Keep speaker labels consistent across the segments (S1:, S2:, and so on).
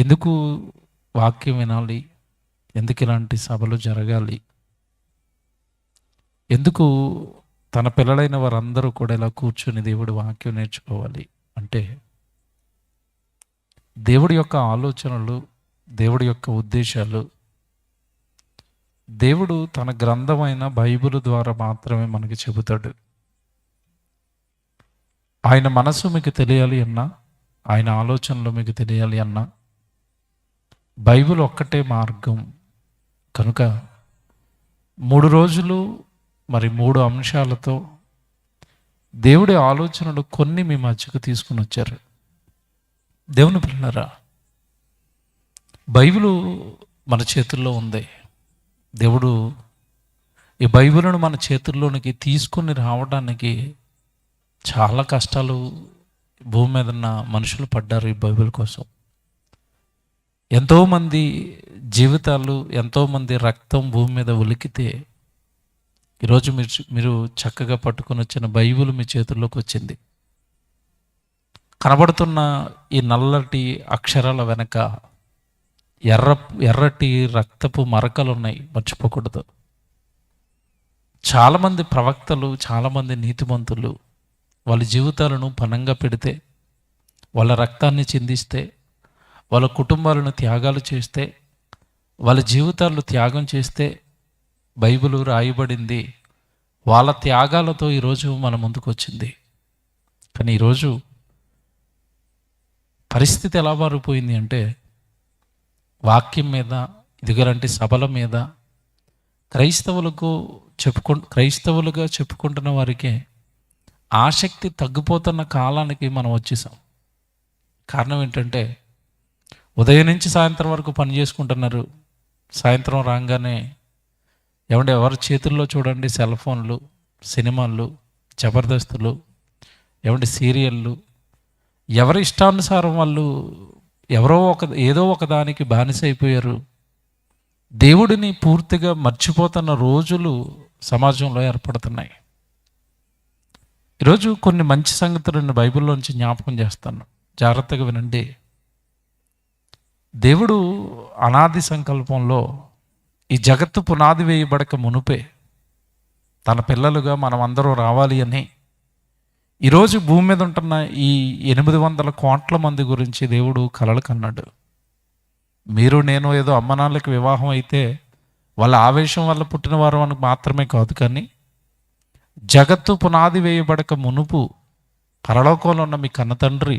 S1: ఎందుకు వాక్యం వినాలి? ఎందుకు ఇలాంటి సభలు జరగాలి? ఎందుకు తన పిల్లలైన వారందరూ కూడా ఇలా కూర్చొని దేవుడి వాక్యం నేర్చుకోవాలి అంటే, దేవుడి యొక్క ఆలోచనలు, దేవుడి యొక్క ఉద్దేశాలు దేవుడు తన గ్రంథమైన బైబిల్ ద్వారా మాత్రమే మనకి చెబుతాడు. ఆయన మనసు మీకు తెలియాలి అన్నా, ఆయన ఆలోచనలు మీకు తెలియాలి అన్నా బైబిల్ ఒక్కటే మార్గం. కనుక 3 రోజులు మరి 3 అంశాలతో దేవుడి ఆలోచనలు కొన్ని మీ మధ్యకు తీసుకుని వచ్చారు. దేవుని పిల్లరా, బైబిలు మన చేతుల్లో ఉంది. దేవుడు ఈ బైబిల్ను మన చేతుల్లోనికి తీసుకుని రావడానికి చాలా కష్టాలు భూమి మీద ఉన్న మనుషులు పడ్డారు ఈ బైబిల్ కోసం. ఎంతోమంది జీవితాలు, ఎంతోమంది రక్తం భూమి మీద ఒలికితే ఈరోజు మీరు చక్కగా పట్టుకొని వచ్చిన బైబిల్ మీ చేతుల్లోకి వచ్చింది. కనబడుతున్న ఈ నల్లటి అక్షరాల వెనక ఎర్రటి రక్తపు మరకలు ఉన్నాయి, మర్చిపోకూడదు. చాలామంది ప్రవక్తలు, చాలామంది నీతిమంతులు వాళ్ళ జీవితాలను పణంగా పెడితే, వాళ్ళ రక్తాన్ని చిందిస్తే, వాళ్ళ కుటుంబాలను త్యాగాలు చేస్తే, వాళ్ళ జీవితాలను త్యాగం చేస్తే బైబిల్ రాయబడింది. వాళ్ళ త్యాగాలతో ఈరోజు మన ముందుకు వచ్చింది. కానీ ఈరోజు పరిస్థితి ఎలా మారిపోయింది అంటే, వాక్యం మీద, ఇదిగలాంటి సభల మీద క్రైస్తవులుగా చెప్పుకుంటున్న వారికే ఆసక్తి తగ్గిపోతున్న కాలానికి మనం వచ్చేసాం. కారణం ఏంటంటే, ఉదయం నుంచి సాయంత్రం వరకు పని చేసుకుంటున్నారు. సాయంత్రం రాగానే ఎవరి చేతుల్లో చూడండి సెల్ ఫోన్లు, సినిమాలు, జబర్దస్తులు, సీరియళ్ళు. ఎవరి ఇష్టానుసారం వాళ్ళు ఏదో ఒక దానికి బానిస అయిపోయారు. దేవుడిని పూర్తిగా మర్చిపోతున్న రోజులు సమాజంలో ఏర్పడుతున్నాయి. ఈరోజు కొన్ని మంచి సంగతులను బైబిల్లోంచి జ్ఞాపకం చేస్తాను, జాగ్రత్తగా వినండి. దేవుడు అనాది సంకల్పంలో ఈ జగత్తు పునాది వేయబడక మునుపే తన పిల్లలుగా మనం అందరూ రావాలి అని ఈరోజు భూమి మీద ఉంటున్న ఈ 800 కోట్ల మంది గురించి దేవుడు కలలు కన్నాడు. మీరు నేను ఏదో అమ్మనాళ్ళకి వివాహం అయితే వాళ్ళ ఆవేశం వల్ల పుట్టిన వారు అని మాత్రమే కాదు, కానీ జగత్తు పునాది వేయబడక మునుపు పరలోకంలో ఉన్న మీ కన్నతండ్రి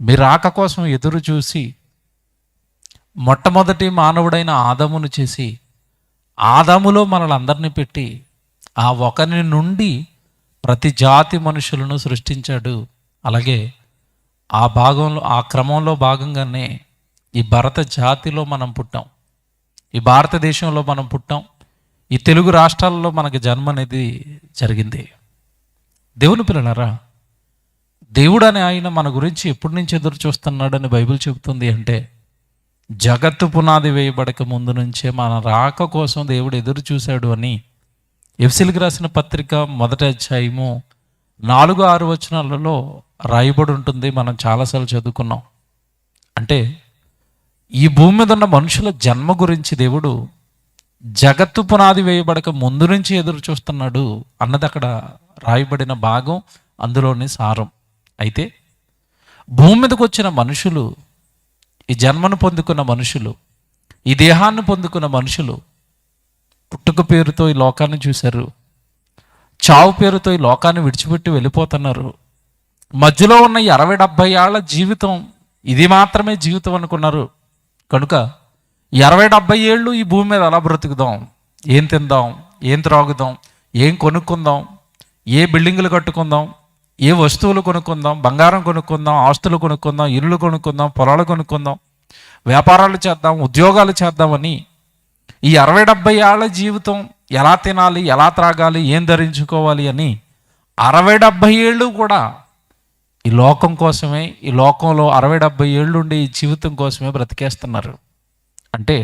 S1: మీ రాక కోసం ఎదురు చూసి మొట్టమొదటి మానవుడైన ఆదామును చేసి, ఆదాములో మనల్ని అందరినీ పెట్టి ఆ ఒకరి నుండి ప్రతి జాతి మనుషులను సృష్టించాడు. అలాగే ఆ క్రమంలో భాగంగానే ఈ భరత జాతిలో మనం పుట్టాం, ఈ భారతదేశంలో మనం పుట్టాం, ఈ తెలుగు రాష్ట్రాల్లో మనకి జన్మ అనేది జరిగింది. దేవుని పిల్లలారా, దేవుడు అనే ఆయన మన గురించి ఎప్పటి నుంచి ఎదురు చూస్తున్నాడని బైబిల్ చెబుతుంది అంటే, జగత్తు పునాది వేయబడక ముందు నుంచే మన రాక కోసం దేవుడు ఎదురు చూశాడు అని ఎఫెసీయులకు రాసిన పత్రిక 1వ అధ్యాయము 4-6 వచనాలలో రాయబడి ఉంటుంది. మనం చాలాసార్లు చదువుకున్నాం. అంటే ఈ భూమి మీద ఉన్న మనుషుల జన్మ గురించి దేవుడు జగత్తు పునాది వేయబడక ముందు నుంచి ఎదురు చూస్తున్నాడు అన్నది అక్కడ రాయబడిన భాగం, అందులోని సారం. అయితే భూమి మీదకి వచ్చిన మనుషులు, ఈ జన్మను పొందుకున్న మనుషులు, ఈ దేహాన్ని పొందుకున్న మనుషులు పుట్టుక పేరుతో ఈ లోకాన్ని చూశారు, చావు పేరుతో ఈ లోకాన్ని విడిచిపెట్టి వెళ్ళిపోతున్నారు. మధ్యలో ఉన్న ఈ 60-70 ఏళ్ల జీవితం ఇది మాత్రమే జీవితం అనుకున్నారు. కనుక 60-70 ఏళ్ళు ఈ భూమి మీద అలా బ్రతుకుదాం, ఏం తిందాం, ఏం త్రాగుదాం, ఏం కొనుక్కుందాం, ఏ బిల్డింగులు కట్టుకుందాం, ఏ వస్తువులు కొనుక్కుందాం, బంగారం కొనుక్కుందాం, ఆస్తులు కొనుక్కుందాం, ఇల్లు కొనుక్కుందాం, పొలాలు కొనుక్కుందాం, వ్యాపారాలు చేద్దాం, ఉద్యోగాలు చేద్దామని ఈ 60-70 ఏళ్ల జీవితం ఎలా తినాలి, ఎలా త్రాగాలి, ఏం ధరించుకోవాలి అని 60-70 ఏళ్ళు కూడా ఈ లోకం కోసమే, ఈ లోకంలో 60-70 ఏళ్ళు ఉండే ఈ జీవితం కోసమే బ్రతికేస్తున్నారు. అంటే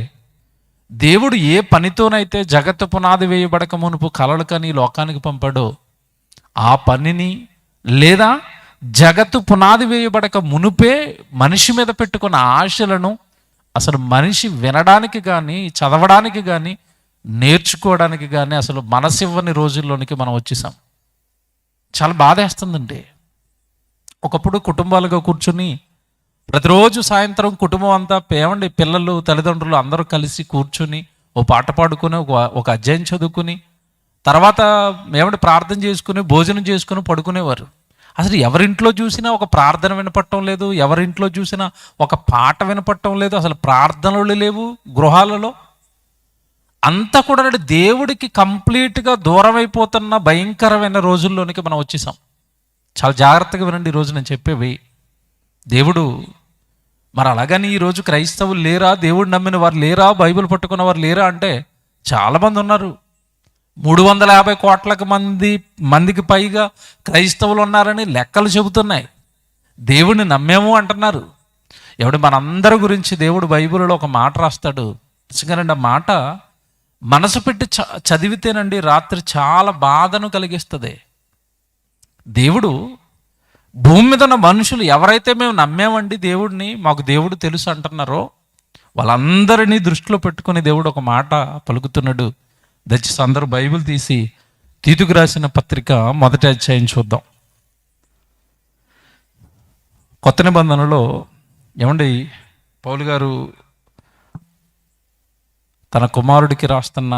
S1: దేవుడు ఏ పనితోనైతే జగత్తు పునాది వేయబడక మునుపు కలలు కని లోకానికి పంపాడో ఆ పనిని, లేదా జగత్తు పునాది వేయబడక మునుపే మనిషి మీద పెట్టుకున్న ఆశలను అసలు మనిషి వినడానికి కానీ, చదవడానికి కానీ, నేర్చుకోవడానికి కానీ అసలు మనసివ్వని రోజుల్లోనికి మనం వచ్చేసాం. చాలా బాధేస్తుందండి. ఒకప్పుడు కుటుంబాలుగా కూర్చుని ప్రతిరోజు సాయంత్రం కుటుంబం అంతా ఏమండి, పిల్లలు, తల్లిదండ్రులు అందరూ కలిసి కూర్చుని ఓ పాట పాడుకుని, ఒక అధ్యాయం చదువుకుని, తర్వాత ఏమంటే ప్రార్థన చేసుకుని, భోజనం చేసుకుని పడుకునేవారు. అసలు ఎవరింట్లో చూసినా ఒక ప్రార్థన వినపడటం లేదు, ఎవరింట్లో చూసినా ఒక పాట వినపడటం లేదు, అసలు ప్రార్థనలు లేవు గృహాలలో. అంతా కూడా దేవుడికి కంప్లీట్గా దూరం అయిపోతున్న భయంకరమైన రోజుల్లోనికి మనం వచ్చేసాం. చాలా జాగ్రత్తగా వినండి ఈరోజు నేను చెప్పేవి. దేవుడు మరి అలాగని ఈరోజు క్రైస్తవులు లేరా, దేవుడు నమ్మిన వారు లేరా, బైబిల్ పట్టుకున్న వారు లేరా అంటే చాలామంది ఉన్నారు. 350 కోట్ల మందికి పైగా క్రైస్తవులు ఉన్నారని లెక్కలు చెబుతున్నాయి. దేవుడిని నమ్మేము అంటున్నారు. మనందరి గురించి దేవుడు బైబిల్లో ఒక మాట రాస్తాడు. నిజంగానండి, ఆ మాట మనసు పెట్టి చదివితేనండి రాత్రి చాలా బాధను కలిగిస్తుంది. దేవుడు భూమి మీద ఉన్న మనుషులు ఎవరైతే మేము నమ్మేమండి దేవుడిని, మాకు దేవుడు తెలుసు అంటున్నారో వాళ్ళందరినీ దృష్టిలో పెట్టుకుని దేవుడు ఒక మాట పలుకుతున్నాడు. దయచేసి అందరూ బైబిల్ తీసి తీతుకు రాసిన పత్రిక 1వ అధ్యాయం చూద్దాం. కొత్త నిబంధనలో పౌలు గారు తన కుమారుడికి రాస్తున్న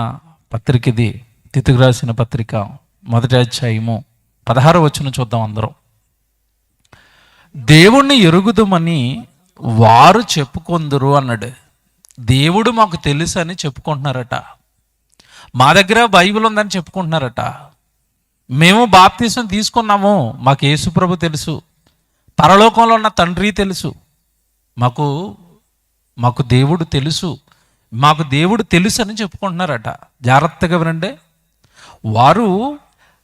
S1: పత్రిక ఇది. తీతుకు రాసిన పత్రిక 1వ అధ్యాయము 16వ వచనం చూద్దాం అందరం. దేవుణ్ణి ఎరుగుదమని వారు చెప్పుకొందురు అన్నాడు. దేవుడు మాకు తెలుసు అని చెప్పుకుంటున్నారట. మా దగ్గర బైబిల్ ఉందని చెప్పుకుంటున్నారట. మేము బాప్తీసం తీసుకున్నాము, మాకు యేసుప్రభు తెలుసు, పరలోకంలో ఉన్న తండ్రి తెలుసు, మాకు దేవుడు తెలుసు, మాకు దేవుడు తెలుసు అని చెప్పుకుంటున్నారట. జాగ్రత్తగా వినండి. వారు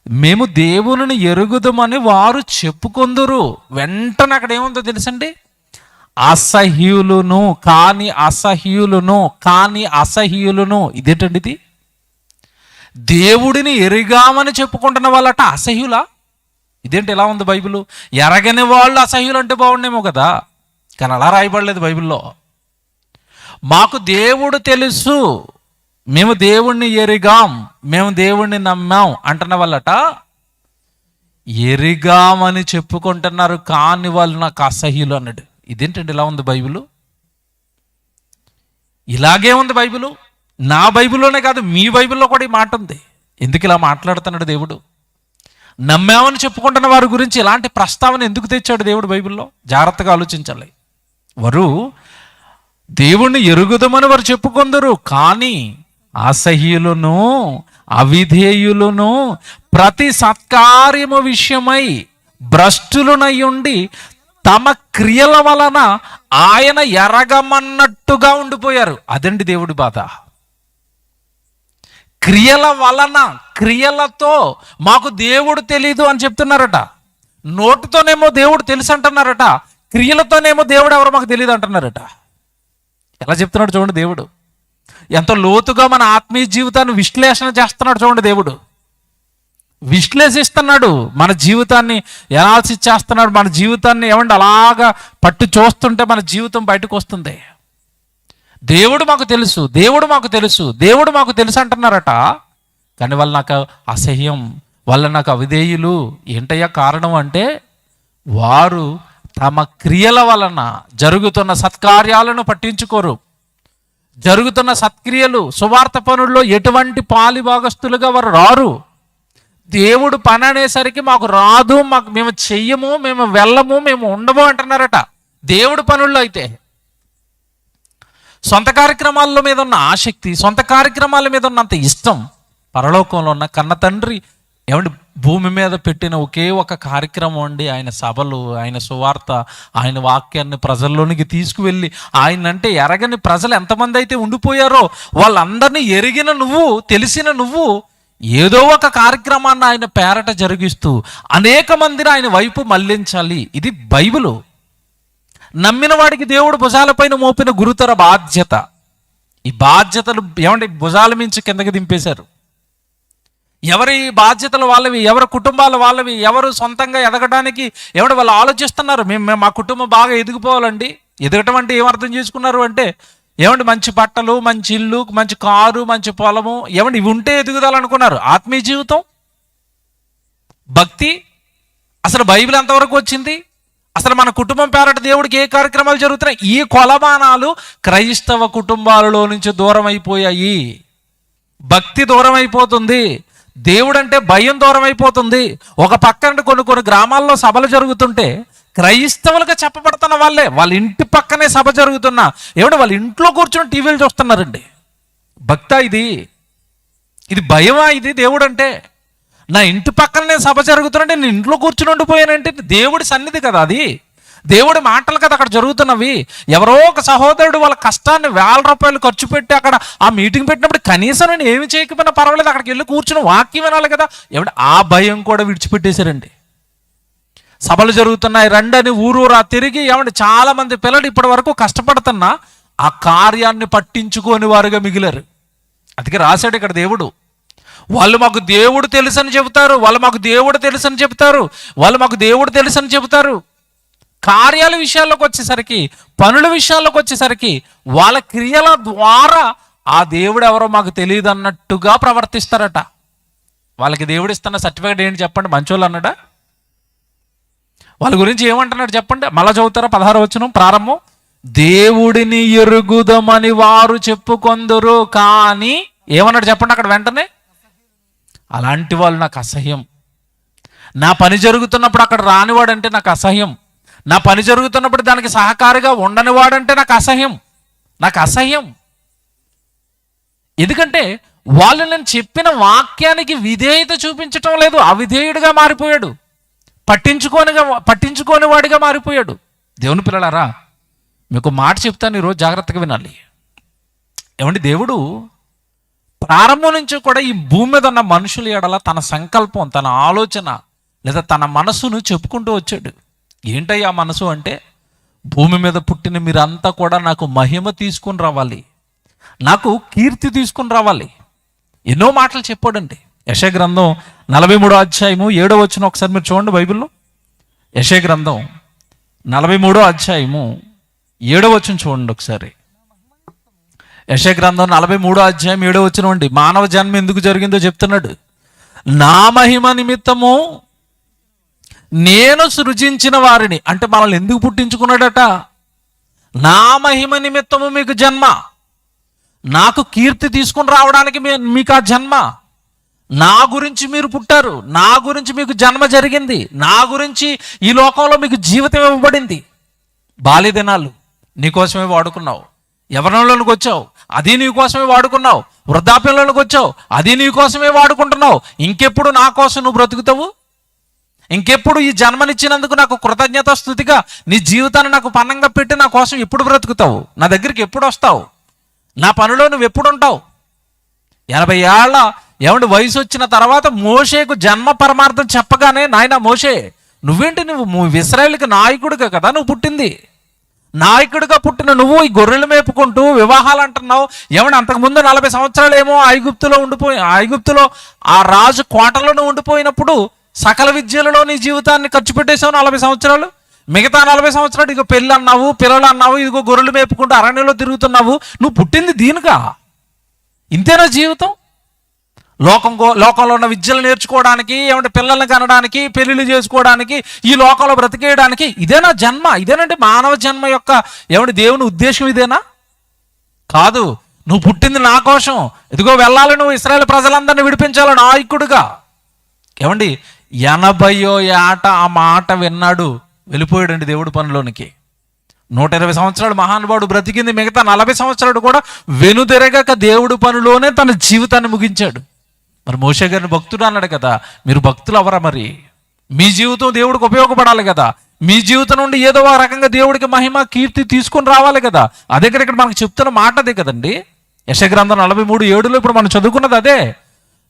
S1: మేము దేవుని ఎరుగుదమని వారు చెప్పుకొందురు. వెంటనే అక్కడ ఏముందో తెలుసండి, అసహ్యులును కాని అసహ్యులును. ఇదేంటండి ఇది? దేవుడిని ఎరిగామని చెప్పుకుంటున్న వాళ్ళట అసహ్యులా? ఇదేంటి ఇలా ఉంది బైబిల్? ఎరగని వాళ్ళు అసహ్యులు అంటే బాగుండేమో కదా, కానీ అలా రాయబడలేదు బైబిల్లో. మాకు దేవుడు తెలుసు, మేము దేవుణ్ణి ఎరిగాం, మేము దేవుణ్ణి నమ్మాం అంటున్న వాళ్ళట ఎరిగామని చెప్పుకుంటున్నారు, కాని వాళ్ళు నాకు అసహ్యులు అన్నాడు. ఇదేంటండి ఇలా ఉంది బైబిల్? ఇలాగే ఉంది బైబిల్. నా బైబిల్లోనే కాదు, మీ బైబిల్లో కూడా ఈ మాట ఉంది. ఎందుకు ఇలా మాట్లాడుతున్నాడు దేవుడు? నమ్మామని చెప్పుకుంటున్న వారి గురించి ఇలాంటి ప్రస్తావన ఎందుకు తెచ్చాడు దేవుడు బైబిల్లో? జాగ్రత్తగా ఆలోచించాలి. వారు దేవుణ్ణి ఎరుగుదమని వారు చెప్పుకొందరు, కానీ అసహ్యులను, అవిధేయులను, ప్రతి సత్కార్యము విషయమై భ్రష్టులునై ఉండి తమ క్రియల వలన ఆయన ఎరగమన్నట్టుగా ఉండిపోయారు. అదండి దేవుడి బాధ. క్రియల వలన, క్రియలతో మాకు దేవుడు తెలీదు అని చెప్తున్నారట. నోటితోనేమో దేవుడు తెలుసు అంటున్నారట, క్రియలతోనేమో దేవుడు ఎవరో మాకు తెలియదు అంటున్నారట. ఎలా చెప్తున్నాడు చూడండి దేవుడు. ఎంతో లోతుగా మన ఆత్మీయ జీవితాన్ని విశ్లేషణ చేస్తున్నాడు చూడండి దేవుడు. విశ్లేషిస్తున్నాడు మన జీవితాన్ని, ఎనాలిసిస్ చేస్తున్నాడు మన జీవితాన్ని. అలాగా పట్టు చూస్తుంటే మన జీవితం బయటకు వస్తుంది. దేవుడు మాకు తెలుసు, దేవుడు మాకు తెలుసు, దేవుడు మాకు తెలుసు అంటున్నారట, కానీ వాళ్ళు నాకు అసహ్యం, వాళ్ళ నాకు అవిధేయులు. ఏంటయ్యా కారణం అంటే వారు తమ క్రియల వలన జరుగుతున్న సత్కార్యాలను పట్టించుకోరు. జరుగుతున్న సత్క్రియలు, సువార్త పనుల్లో ఎటువంటి పాలిభాగస్తులుగా వారు రారు. దేవుడు పని అనేసరికి మాకు రాదు, మేము చెయ్యము, మేము వెళ్ళము, మేము ఉండము అంటున్నారట. దేవుడు పనుల్లో అయితే సొంత కార్యక్రమాల మీద ఉన్న ఆసక్తి, సొంత కార్యక్రమాల మీద ఉన్నంత ఇష్టం పరలోకంలో ఉన్న కన్న తండ్రి భూమి మీద పెట్టిన ఒకే ఒక కార్యక్రమం అండి, ఆయన సభలు, ఆయన సువార్త, ఆయన వాక్యాన్ని ప్రజల్లోనికి తీసుకువెళ్ళి, ఆయన అంటే ఎరగని ప్రజలు ఎంతమంది అయితే ఉండిపోయారో వాళ్ళందరినీ ఎరిగిన నువ్వు, తెలిసిన నువ్వు ఏదో ఒక కార్యక్రమాన్ని ఆయన పేరట జరిగిస్తూ అనేక మందిని ఆయన వైపు మళ్లించాలి. ఇది బైబిలు. నమ్మిన వాడికి దేవుడు భుజాలపైన మోపిన గురుతర బాధ్యత. ఈ బాధ్యతలు భుజాల మించి కిందకి దింపేశారు. ఎవరి బాధ్యతలు వాళ్ళవి, ఎవరి కుటుంబాలు వాళ్ళవి, ఎవరు సొంతంగా ఎదగడానికి వాళ్ళు ఆలోచిస్తున్నారు. మేము మా కుటుంబం బాగా ఎదిగిపోవాలండి. ఎదగటం అంటే ఏమర్థం చేసుకున్నారు అంటే మంచి బట్టలు, మంచి ఇల్లు, మంచి కారు, మంచి పొలము, ఇవి ఉంటే ఎదుగుదలనుకున్నారు. ఆత్మీయ జీవితం, భక్తి, అసలు బైబిల్ ఎంతవరకు వచ్చింది? అసలు మన కుటుంబం పేరట దేవుడికి ఏ కార్యక్రమాలు జరుగుతున్నాయి? ఈ కొలమానాలు క్రైస్తవ కుటుంబాలలో నుంచి దూరం అయిపోయాయి. భక్తి దూరం అయిపోతుంది. దేవుడు అంటే భయం దూరం అయిపోతుంది. ఒక పక్కన కొన్ని గ్రామాల్లో సభలు జరుగుతుంటే క్రైస్తవులుగా చెప్పబడుతున్న వాళ్ళ ఇంటి పక్కనే సభ జరుగుతున్నా వాళ్ళ ఇంట్లో కూర్చొని టీవీలు చూస్తున్నారండి. భక్తా ఇది భయమా? ఇది దేవుడు అంటే నా ఇంటి పక్కనే సభ జరుగుతుంటే నేను ఇంట్లో కూర్చుని ఉండిపోయానంటే దేవుడి సన్నిధి కదా, అది దేవుడి మాటలు కదా అక్కడ జరుగుతున్నవి. ఎవరో ఒక సహోదరుడు వాళ్ళ కష్టాన్ని ₹1,000 ఖర్చు పెట్టి అక్కడ ఆ మీటింగ్ పెట్టినప్పుడు కనీసం నేను ఏమి చేయకపోయినా పర్వాలేదు, అక్కడికి వెళ్ళి కూర్చుని వాక్యం వినాలి కదా. ఆ భయం కూడా విడిచిపెట్టేశారండి. సభలు జరుగుతున్నాయి రండి అని ఊరూరా తిరిగి చాలా మంది పిల్లలు ఇప్పటి వరకు కష్టపడుతున్నా ఆ కార్యాన్ని పట్టించుకోని వారుగా మిగిలారు. అందుకే రాశాడు ఇక్కడ దేవుడు, వాళ్ళు మాకు దేవుడు తెలుసని చెబుతారు, వాళ్ళు మాకు దేవుడు తెలుసని చెబుతారు, వాళ్ళు మాకు దేవుడు తెలుసని చెబుతారు. కార్యాల విషయాల్లోకి వచ్చేసరికి, పనుల విషయాల్లోకి వచ్చేసరికి వాళ్ళ క్రియల ద్వారా ఆ దేవుడు ఎవరో మాకు తెలియదు అన్నట్టుగా ప్రవర్తిస్తారట. వాళ్ళకి దేవుడు ఇస్తున్న సర్టిఫికేట్ ఏంటి చెప్పండి? మంచోళ్ళు అన్నాడా? వాళ్ళ గురించి ఏమంటున్నాడు చెప్పండి? మళ్ళా చదువుతారా 16వ వచనం ప్రారంభం. దేవుడిని ఎరుగుదమని వారు చెప్పుకొందురు కానీ ఏమన్నాడు చెప్పండి అక్కడ వెంటనే? అలాంటి వాళ్ళు నాకు అసహ్యం. నా పని జరుగుతున్నప్పుడు అక్కడ రానివాడంటే నాకు అసహ్యం. నా పని జరుగుతున్నప్పుడు దానికి సహకారిగా ఉండనివాడంటే నాకు అసహ్యం. ఎందుకంటే వాళ్ళు నేను చెప్పిన వాక్యానికి విధేయత చూపించటం లేదు, అవిధేయుడిగా మారిపోయాడు, పట్టించుకోని వాడిగా మారిపోయాడు. దేవుని పిల్లలారా, మీకు మాట చెప్తాను, ఈరోజు జాగ్రత్తగా వినాలి. దేవుడు ప్రారంభం నుంచి కూడా ఈ భూమి మీద ఉన్న మనుషుల ఎడల తన సంకల్పం, తన ఆలోచన లేదా తన మనసును చెప్పుకుంటూ వచ్చాడు. ఏంటయ్యా మనసు అంటే, భూమి మీద పుట్టిన మీరంతా కూడా నాకు మహిమ తీసుకుని రావాలి, నాకు కీర్తి తీసుకుని రావాలి. ఎన్నో మాటలు చెప్పాడండి. యెషయా గ్రంథం 43వ అధ్యాయము 7వ వచనం ఒకసారి మీరు చూడండి బైబిల్లో. యెషయా గ్రంథం 43వ అధ్యాయము 7వ వచనం చూడండి ఒకసారి. యెషయా గ్రంథం 43వ అధ్యాయం 7వ వచనం అండి. మానవ జన్మ ఎందుకు జరిగిందో చెప్తున్నాడు. నా మహిమ నిమిత్తము నేను సృజించిన వారిని, అంటే మనల్ని ఎందుకు పుట్టించుకున్నాడట? నా మహిమ నిమిత్తము మీకు జన్మ, నాకు కీర్తి తీసుకుని రావడానికి మీకు ఆ జన్మ. నా గురించి మీరు పుట్టారు, నా గురించి మీకు జన్మ జరిగింది, నా గురించి ఈ లోకంలో మీకు జీవితం ఇవ్వబడింది. బాల్యదినాలు నీకోసమే వాడుకున్నావు, యవ్వనంలోనికి వచ్చావు, అది నీకోసమే వాడుకున్నావు, వృద్ధాప్యంలోనికి వచ్చావు, అది నీకోసమే వాడుకుంటున్నావు. ఇంకెప్పుడు నా కోసం నువ్వు బ్రతుకుతావు? ఇంకెప్పుడు ఈ జన్మనిచ్చినందుకు నాకు కృతజ్ఞత స్తుతిగా నీ జీవితాన్ని నాకు పన్నంగా పెట్టి నా కోసం ఎప్పుడు బ్రతుకుతావు? నా దగ్గరికి ఎప్పుడు వస్తావు? నా పనిలో నువ్వు ఎప్పుడు ఉంటావు? 80 ఏళ్ళ వయసు వచ్చిన తర్వాత మోషేకు జన్మ పరమార్థం చెప్పగానే, నాయన మోషే నువ్వేంటి, నువ్వు ఇశ్రాయేలుకి నాయకుడిగా కదా నువ్వు పుట్టింది, నాయకుడిగా పుట్టిన నువ్వు ఈ గొర్రెలు మేపుకుంటూ వివాహాలు అంటున్నావు. అంతకుముందు 40 సంవత్సరాలు ఏమో ఐగుప్తులో ఆ రాజు కోటలోనే ఉండిపోయినప్పుడు సకల విద్యలలో నీ జీవితాన్ని ఖర్చు పెట్టేశావు 40 సంవత్సరాలు. మిగతా 40 సంవత్సరాలు ఇదిగో పెళ్ళి అన్నావు, పిల్లలు అన్నావు, ఇదిగో గొర్రెలు మేపుకుంటూ అరణ్యంలో తిరుగుతున్నావు. నువ్వు పుట్టింది దీనిగా? ఇంతేనా జీవితం? లోకంలో ఉన్న విద్యలు నేర్చుకోవడానికి, పిల్లల్ని కనడానికి, పెళ్లిళ్ళు చేసుకోవడానికి, ఈ లోకంలో బ్రతికేయడానికి ఇదేనా జన్మ? ఇదేనంటే మానవ జన్మ యొక్క దేవుని ఉద్దేశం ఇదేనా? కాదు. నువ్వు పుట్టింది నా కోసం. ఇదిగో వెళ్ళాలి, నువ్వు ఇశ్రాయేలు ప్రజలందరినీ విడిపించాలి నాయకుడిగా. 80వ ఏట ఆ మాట విన్నాడు, వెళ్ళిపోయాడండి దేవుడి పనిలోనికి. 120 సంవత్సరాలు మహానుభావుడు బ్రతికింది, మిగతా 40 సంవత్సరాలు కూడా వెనుదిరగక దేవుడి పనిలోనే తన జీవితాన్ని ముగించాడు. మరి మోషే గారిని భక్తుడు అన్నాడు కదా, మీరు భక్తులు అవరా? మరి మీ జీవితం దేవుడికి ఉపయోగపడాలి కదా, మీ జీవితం నుండి ఏదో ఒక రకంగా దేవుడికి మహిమ కీర్తి తీసుకొని రావాలి కదా. అదే ఇక్కడ మనకు చెప్తున్న మాట అదే కదండి. యెషయా గ్రంథం 43:7 ఇప్పుడు మనం చదువుకున్నది అదే.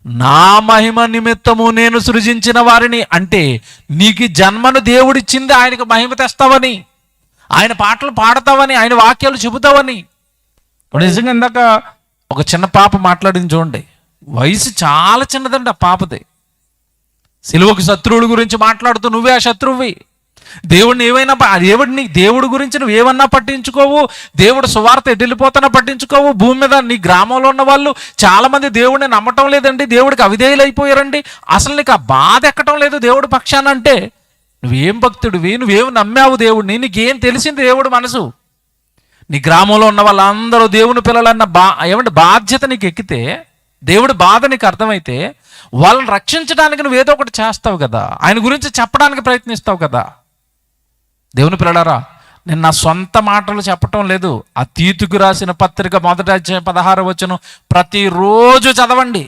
S1: నా మహిమ నిమిత్తము నేను సృజించిన వారిని, అంటే నీకు జన్మను దేవుడిచ్చింది ఆయనకు మహిమ తెస్తావని, ఆయన పాటలు పాడతావని, ఆయన వాక్యాలు చెబుతావని. నిజంగా ఇందాక ఒక చిన్న పాప మాట్లాడింది చూడండి. వయసు చాలా చిన్నదండి ఆ పాపది. సిలువకు శత్రువుల గురించి మాట్లాడుతూ నువ్వే ఆ శత్రువువి. దేవుడి గురించి నువ్వు ఏమన్నా పట్టించుకోవు. దేవుడు సువార్త ఎడిల్లిపోతున్నా పట్టించుకోవు. భూమి మీద నీ గ్రామంలో ఉన్న వాళ్ళు చాలా మంది దేవుడిని నమ్మటం లేదండి, దేవుడికి అవిధేయులు అయిపోయారండి. అసలు నీకు ఆ బాధ ఎక్కటం లేదు దేవుడి పక్షాన అంటే నువ్వేం భక్తుడివి, నువ్వేం నమ్మావు దేవుడిని, నీకేం తెలిసింది దేవుడు మనసు. నీ గ్రామంలో ఉన్న వాళ్ళందరూ దేవుని పిల్లలన్న బాధ్యత నీకు ఎక్కితే, దేవుడి బాధ నీకు అర్థమైతే వాళ్ళని రక్షించడానికి నువ్వు ఏదో ఒకటి చేస్తావు కదా, ఆయన గురించి చెప్పడానికి ప్రయత్నిస్తావు కదా. దేవుని పిల్లలారా, నేను నా సొంత మాటలు చెప్పటం లేదు. ఆ తీతుకు రాసిన పత్రిక 1వ అధ్యాయం 16వ వచనం ప్రతిరోజు చదవండి.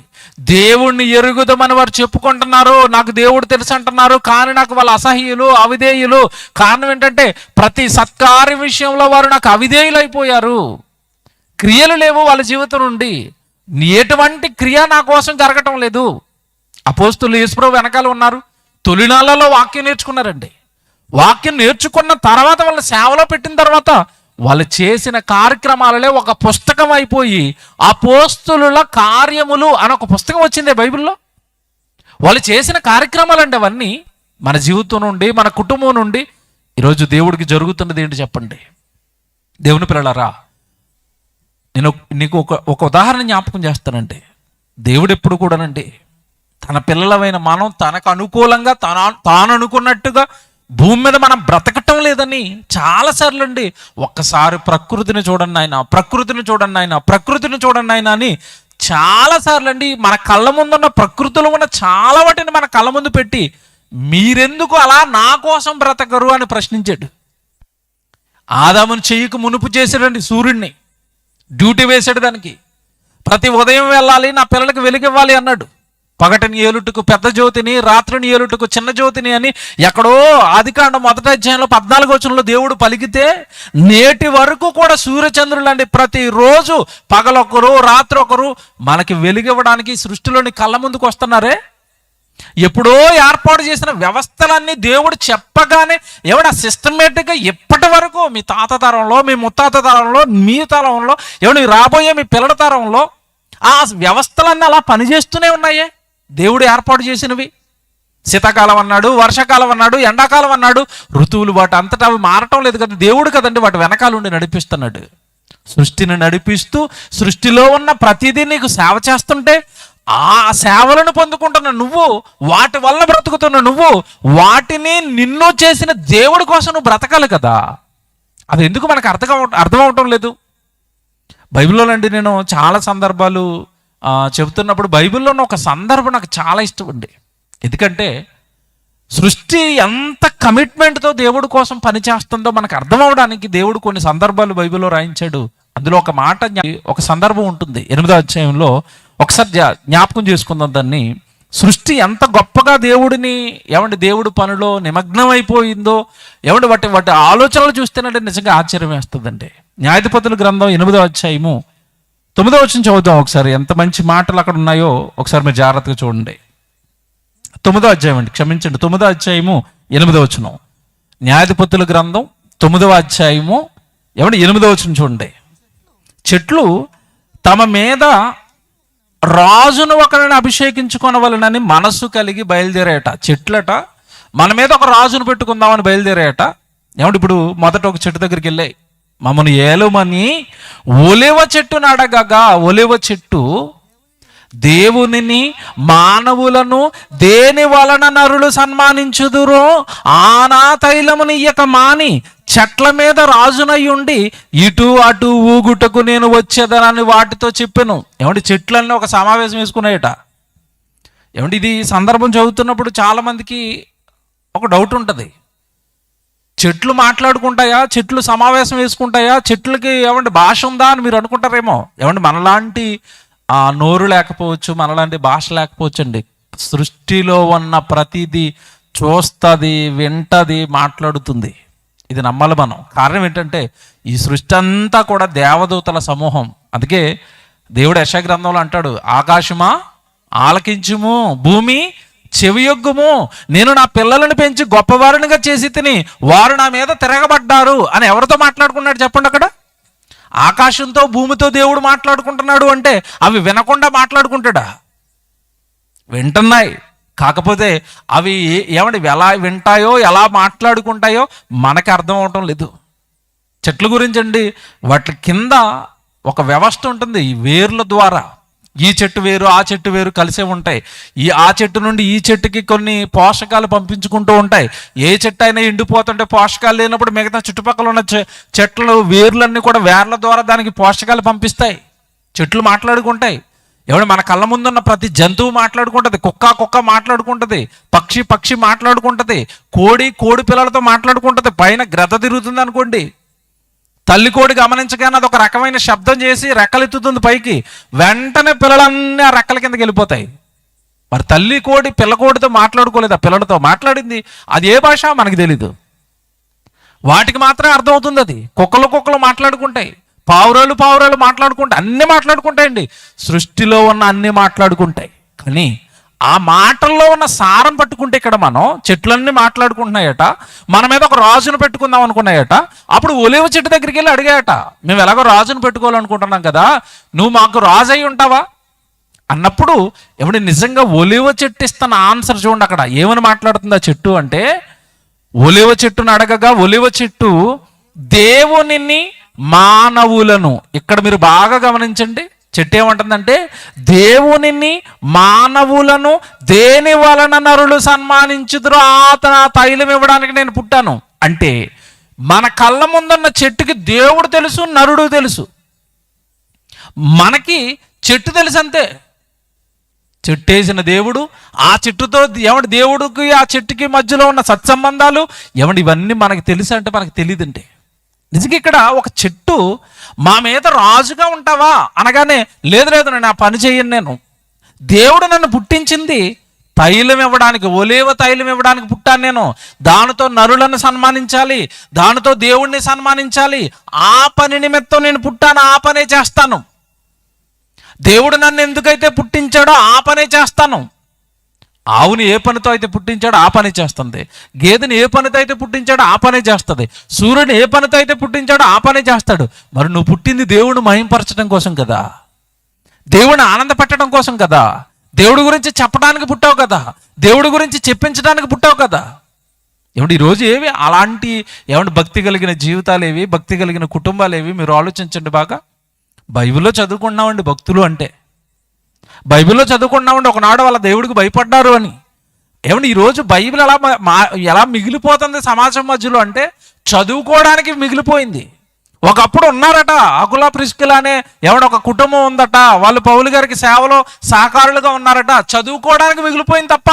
S1: దేవుణ్ణి ఎరుగుదామని వారు చెప్పుకుంటున్నారు, నాకు దేవుడు తెలుసు అంటున్నారు, కానీ నాకు వాళ్ళు అసహ్యులు, అవిధేయులు. కారణం ఏంటంటే ప్రతి సత్కార్య విషయంలో వారు నాకు అవిధేయులు అయిపోయారు. క్రియలు లేవు వాళ్ళ జీవితం నుండి. ఎటువంటి క్రియ నా కోసం జరగటం లేదు. అపోస్తులు యేసుప్రభు వెనకాల ఉన్నారు, తొలినాళ్ళలో వాక్యం నేర్చుకున్నారండి. వాక్యం నేర్చుకున్న తర్వాత వాళ్ళ సేవలో పెట్టిన తర్వాత వాళ్ళు చేసిన కార్యక్రమాలనే ఒక పుస్తకం అయిపోయి అపోస్తులుల కార్యములు అని ఒక పుస్తకం వచ్చింది బైబిల్లో. వాళ్ళు చేసిన కార్యక్రమాలండి అవన్నీ. మన జీవితం నుండి, మన కుటుంబం నుండి ఈరోజు దేవుడికి జరుగుతున్నది ఏంటి చెప్పండి. దేవుని పిల్లలారా, నేను నీకు ఒక ఉదాహరణ జ్ఞాపకం చేస్తానండి. దేవుడు ఎప్పుడు కూడానండి తన పిల్లలమైన మనం తనకు అనుకూలంగా తాను అనుకున్నట్టుగా భూమి మీద మనం బ్రతకటం లేదని చాలాసార్లు అండి, ఒక్కసారి ప్రకృతిని చూడండి ఆయన, ప్రకృతిని చూడండి ఆయన, ప్రకృతిని చూడండి ఆయన అని చాలాసార్లు అండి మన కళ్ళ ముందున్న ప్రకృతిలో ఉన్న చాలా వాటిని మన కళ్ళ ముందు పెట్టి మీరెందుకు అలా నా కోసం బ్రతకరు అని ప్రశ్నించాడు. ఆదామును చెయ్యకు మునుపు చేశాడండి సూర్యుడిని, డ్యూటీ వేసాడు దానికి. ప్రతి ఉదయం వెళ్ళాలి, నా పిల్లలకి వెలుగివ్వాలి అన్నాడు. పగటిని ఏలుటకు పెద్ద జ్యోతిని, రాత్రిని ఏలుటకు చిన్న జ్యోతిని అని ఎక్కడో ఆదికాండం 1వ అధ్యాయంలో 14వ వచనంలో దేవుడు పలికితే, నేటి వరకు కూడా సూర్యచంద్రులు అండి ప్రతిరోజు పగలొకరు రాత్రి ఒకరు మనకి వెలుగివ్వడానికి సృష్టిలోని కళ్ళ ముందుకు వస్తున్నారే. ఎప్పుడో ఏర్పాటు చేసిన వ్యవస్థలన్నీ దేవుడు చెప్పగానే ఎవడ సిస్టమేటిక్గా ఇప్పటి వరకు మీ తాత తరంలో, మీ ముత్తాత తరంలో, మీ తరంలో, ఎవడు రాబోయే మీ పిల్లల తరంలో ఆ వ్యవస్థలన్నీ అలా పనిచేస్తూనే ఉన్నాయే. దేవుడు ఏర్పాటు చేసినవి. శీతాకాలం అన్నాడు, వర్షాకాలం అన్నాడు, ఎండాకాలం అన్నాడు, ఋతువులు వాటి అంతటా అవి మారటం లేదు కదా, దేవుడు కదండి వాటి వెనకాలండి నడిపిస్తున్నాడు. సృష్టిని నడిపిస్తూ సృష్టిలో ఉన్న ప్రతిదీ నీకు సేవ చేస్తుంటే ఆ సేవలను పొందుకుంటున్న నువ్వు, వాటి వల్ల బ్రతుకుతున్న నువ్వు, వాటిని నిన్ను చేసిన దేవుడి కోసం నువ్వు బ్రతకాలి కదా. అది ఎందుకు మనకు అర్థం అవటం లేదు. బైబిల్లోనండి నేను చాలా సందర్భాలు చెబుతున్నప్పుడు బైబిల్లో ఉన్న ఒక సందర్భం నాకు చాలా ఇష్టం అండి. ఎందుకంటే సృష్టి ఎంత కమిట్మెంట్తో దేవుడి కోసం పనిచేస్తుందో మనకు అర్థం అవడానికి దేవుడు కొన్ని సందర్భాలు బైబిల్లో రాయించాడు. అందులో ఒక మాట, ఒక సందర్భం ఉంటుంది 8వ అధ్యాయంలో. ఒకసారి జ్ఞాపకం చేసుకుందాం దాన్ని. సృష్టి ఎంత గొప్పగా దేవుడు పనిలో నిమగ్నం అయిపోయిందో, వాటి ఆలోచనలు చూస్తేనంటే నిజంగా ఆశ్చర్యం వేస్తుందండి. న్యాయాధిపతుల గ్రంథం 8వ అధ్యాయము 9వ వచనం చదువుతాం ఒకసారి. ఎంత మంచి మాటలు అక్కడ ఉన్నాయో ఒకసారి మీరు జాగ్రత్తగా చూడండి. 9వ అధ్యాయం అండి, క్షమించండి, 9వ అధ్యాయము 8వ వచనం. న్యాయాధిపతుల గ్రంథం 9వ అధ్యాయము 8వ వచనం చూడండి. చెట్లు తమ మీద రాజును ఒకరిని అభిషేకించుకొనవలెనని మనస్సు కలిగి బయలుదేరాయట. చెట్లట మన మీద ఒక రాజును పెట్టుకుందామని బయలుదేరాయట. ఇప్పుడు మొదట ఒక చెట్టు దగ్గరికి వెళ్ళాయి, మమ్మల్ని ఏలుమని ఒలివ చెట్టును అడగగా, ఒలివ చెట్టు దేవునిని మానవులను దేని వలన నరులు సన్మానించుదురో ఆనా తైలముని ఇయ్యక మాని చెట్ల మీద రాజునయ్యుండి ఇటు అటు ఊగుటకు నేను వచ్చేదనని వాటితో చెప్పాను. చెట్లన్నీ ఒక సమావేశం వేసుకున్నాయట. ఇది సందర్భం చదువుతున్నప్పుడు చాలా మందికి ఒక డౌట్ ఉంటుంది. చెట్లు మాట్లాడుకుంటాయా, చెట్లు సమావేశం వేసుకుంటాయా, చెట్లకి భాష ఉందా అని మీరు అనుకుంటారేమో. మనలాంటి నోరు లేకపోవచ్చు, మనలాంటి భాష లేకపోవచ్చు అండి. సృష్టిలో ఉన్న ప్రతిదీ చూస్తుంది, వింటది, మాట్లాడుతుంది. ఇది నమ్మాలి మనం. కారణం ఏంటంటే ఈ సృష్టి అంతా కూడా దేవదూతల సమూహం. అందుకే దేవుడు యెషయా గ్రంథంలో అంటాడు, ఆకాశమా ఆలకించుము, భూమి చెవియొగ్గుము, నేను నా పిల్లలను పెంచి గొప్పవారినిగా చేసి తిని వారు నా మీద తిరగబడ్డారు అని ఎవరితో మాట్లాడుకున్నాడు చెప్పండి. అక్కడ ఆకాశంతో భూమితో దేవుడు మాట్లాడుకుంటున్నాడు అంటే అవి వినకుండా మాట్లాడుకుంటాడా? వింటున్నాయి. కాకపోతే అవి ఏమండి ఎలా వింటాయో ఎలా మాట్లాడుకుంటాయో మనకి అర్థం అవటం లేదు. చెట్ల గురించి అండి, వాటి కింద ఒక వ్యవస్థ ఉంటుంది. ఈ వేర్ల ద్వారా ఈ చెట్టు వేరు ఆ చెట్టు వేరు కలిసే ఉంటాయి. ఆ చెట్టు నుండి ఈ చెట్టుకి కొన్ని పోషకాలు పంపించుకుంటూ ఉంటాయి. ఏ చెట్టు అయినా ఎండిపోతుంటే పోషకాలు లేనప్పుడు మిగతా చుట్టుపక్కల ఉన్న చెట్లు వేర్లన్నీ కూడా వేర్ల ద్వారా దానికి పోషకాలు పంపిస్తాయి. చెట్లు మాట్లాడుకుంటాయి. ఎవడు మన కళ్ళ ముందున్న ప్రతి జంతువు మాట్లాడుకుంటుంది. కుక్క మాట్లాడుకుంటుంది, పక్షి మాట్లాడుకుంటుంది, కోడి పిల్లలతో మాట్లాడుకుంటుంది. పైన గ్రద్ద తిరుగుతుంది అనుకోండి, తల్లి కోడి గమనించగానే అది ఒక రకమైన శబ్దం చేసి రెక్కలెత్తుతుంది పైకి, వెంటనే పిల్లలన్నీ ఆ రెక్కల కిందకి వెళ్ళిపోతాయి. మరి తల్లి కోడి పిల్లకోడితో మాట్లాడుకోలేదు, ఆ పిల్లలతో మాట్లాడింది. అది ఏ భాష మనకి తెలీదు, వాటికి మాత్రమే అర్థమవుతుంది. అది కుక్కలు మాట్లాడుకుంటాయి, పావురాలు మాట్లాడుకుంటాయి, అన్నీ మాట్లాడుకుంటాయండి. సృష్టిలో ఉన్న అన్నీ మాట్లాడుకుంటాయి. కానీ ఆ మాటల్లో ఉన్న సారం పట్టుకుంటే ఇక్కడ మనం చెట్లన్నీ మాట్లాడుకుంటున్నాయట, మన మీద ఒక రాజును పెట్టుకుందాం అనుకున్నాయట. అప్పుడు ఒలివ చెట్టు దగ్గరికి వెళ్ళి అడిగాయట, మేము ఎలాగో రాజును పెట్టుకోవాలనుకుంటున్నాం కదా, నువ్వు మాకు రాజు అయి ఉంటావా అన్నప్పుడు, ఎవడు నిజంగా ఒలివ చెట్టు ఇస్తున్న ఆన్సర్ చూడండి. అక్కడ ఏమని మాట్లాడుతుంది ఆ చెట్టు అంటే, ఒలివ చెట్టును అడగగా ఒలివ చెట్టు దేవునిని మానవులను, ఇక్కడ మీరు బాగా గమనించండి, చెట్టు ఏమంటుందంటే దేవునిని మానవులను దేని వలన నరులు సన్మానించుదురో అతను ఆ తైలం ఇవ్వడానికి నేను పుట్టాను. అంటే మన కళ్ళ ముందున్న చెట్టుకి దేవుడు తెలుసు, నరుడు తెలుసు. మనకి చెట్టు తెలుసు అంతే. చెట్టు వేసిన దేవుడు, ఆ చెట్టుతో దేవుడికి ఆ చెట్టుకి మధ్యలో ఉన్న సత్సంబంధాలు ఇవన్నీ మనకి తెలుసు అంటే మనకి తెలియదంటే. నిజంగా ఇక్కడ ఒక చెట్టు మా మీద రాజుగా ఉంటావా అనగానే లేదు నేను ఆ పని చేయను, నేను దేవుడు నన్ను పుట్టించింది తైలం ఇవ్వడానికి, ఒలీవ తైలం ఇవ్వడానికి పుట్టాను నేను. దానితో నరులను సన్మానించాలి, దానితో దేవుణ్ణి సన్మానించాలి. ఆ పని నిమిత్తం నేను పుట్టాను, ఆ పనే చేస్తాను. దేవుడు నన్ను ఎందుకైతే పుట్టించాడో ఆ పనే చేస్తాను. ఆవుని ఏ పనితో అయితే పుట్టించాడో ఆ పని చేస్తుంది, గేదెని ఏ పనితో అయితే పుట్టించాడో ఆ పనే చేస్తుంది, సూర్యుని ఏ పనితో అయితే పుట్టించాడో ఆ పనే చేస్తాడు. మరి నువ్వు పుట్టింది దేవుడిని మహింపరచడం కోసం కదా, దేవుడిని ఆనంద పెట్టడం కోసం కదా, దేవుడి గురించి చెప్పడానికి పుట్టావు కదా, దేవుడి గురించి చెప్పించడానికి పుట్టావు కదా. ఈరోజు ఏవి అలాంటి భక్తి కలిగిన జీవితాలు ఏవి, భక్తి కలిగిన కుటుంబాలు ఏవి మీరు ఆలోచించండి బాగా. బైబిల్లో చదువుకున్నామండి భక్తులు అంటే, బైబిల్లో చదువుకున్నామండి ఒకనాడు వాళ్ళ దేవుడికి భయపడ్డారు అని. ఈరోజు బైబిల్ ఎలా మిగిలిపోతుంది సమాజం మధ్యలో అంటే చదువుకోవడానికి మిగిలిపోయింది. ఒకప్పుడు ఉన్నారట అకుల ప్రిస్కిల అనే ఒక కుటుంబం ఉందట, వాళ్ళు పౌలు గారికి సేవలో సహకారులుగా ఉన్నారట, చదువుకోవడానికి మిగిలిపోయింది తప్ప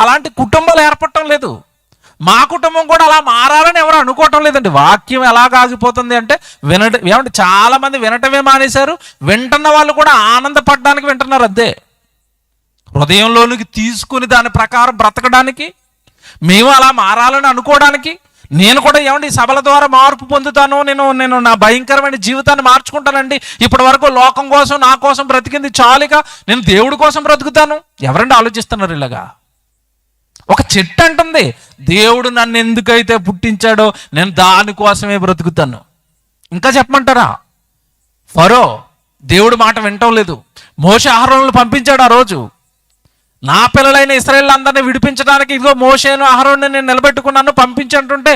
S1: అలాంటి కుటుంబాలు ఏర్పడటం లేదు. మా కుటుంబం కూడా అలా మారాలని ఎవరు అనుకోవటం లేదండి. వాక్యం ఎలాగ ఆగిపోతుంది అంటే చాలా మంది వినటమే మానేశారు, వింటున్న వాళ్ళు కూడా ఆనందపడడానికి వింటున్నారు అంతే. హృదయంలోనికి తీసుకుని దాని ప్రకారం బ్రతకడానికి, మేము అలా మారాలని అనుకోవడానికి, నేను కూడా సభల ద్వారా మార్పు పొందుతాను, నేను నా భయంకరమైన జీవితాన్ని మార్చుకుంటానండి, ఇప్పటి వరకు లోకం కోసం నా కోసం బ్రతికింది చాలుగా నేను దేవుడి కోసం బ్రతుకుతాను. ఎవరండి ఆలోచిస్తున్నారు ఇలాగా? ఒక చెట్టు అంటుంది దేవుడు నన్ను ఎందుకైతే పుట్టించాడో నేను దానికోసమే బ్రతుకుతాను. ఇంకా చెప్పమంటారా, ఫరో దేవుడి మాట వినటం లేదు. మోషే అహరోనులను పంపించాడు ఆ రోజు, నా పిల్లలైన ఇశ్రాయేలు అందరినీ విడిపించడానికి ఇదిగో మోషేను అహరోనుని నేను నిలబెట్టుకున్నాను పంపించంటుంటే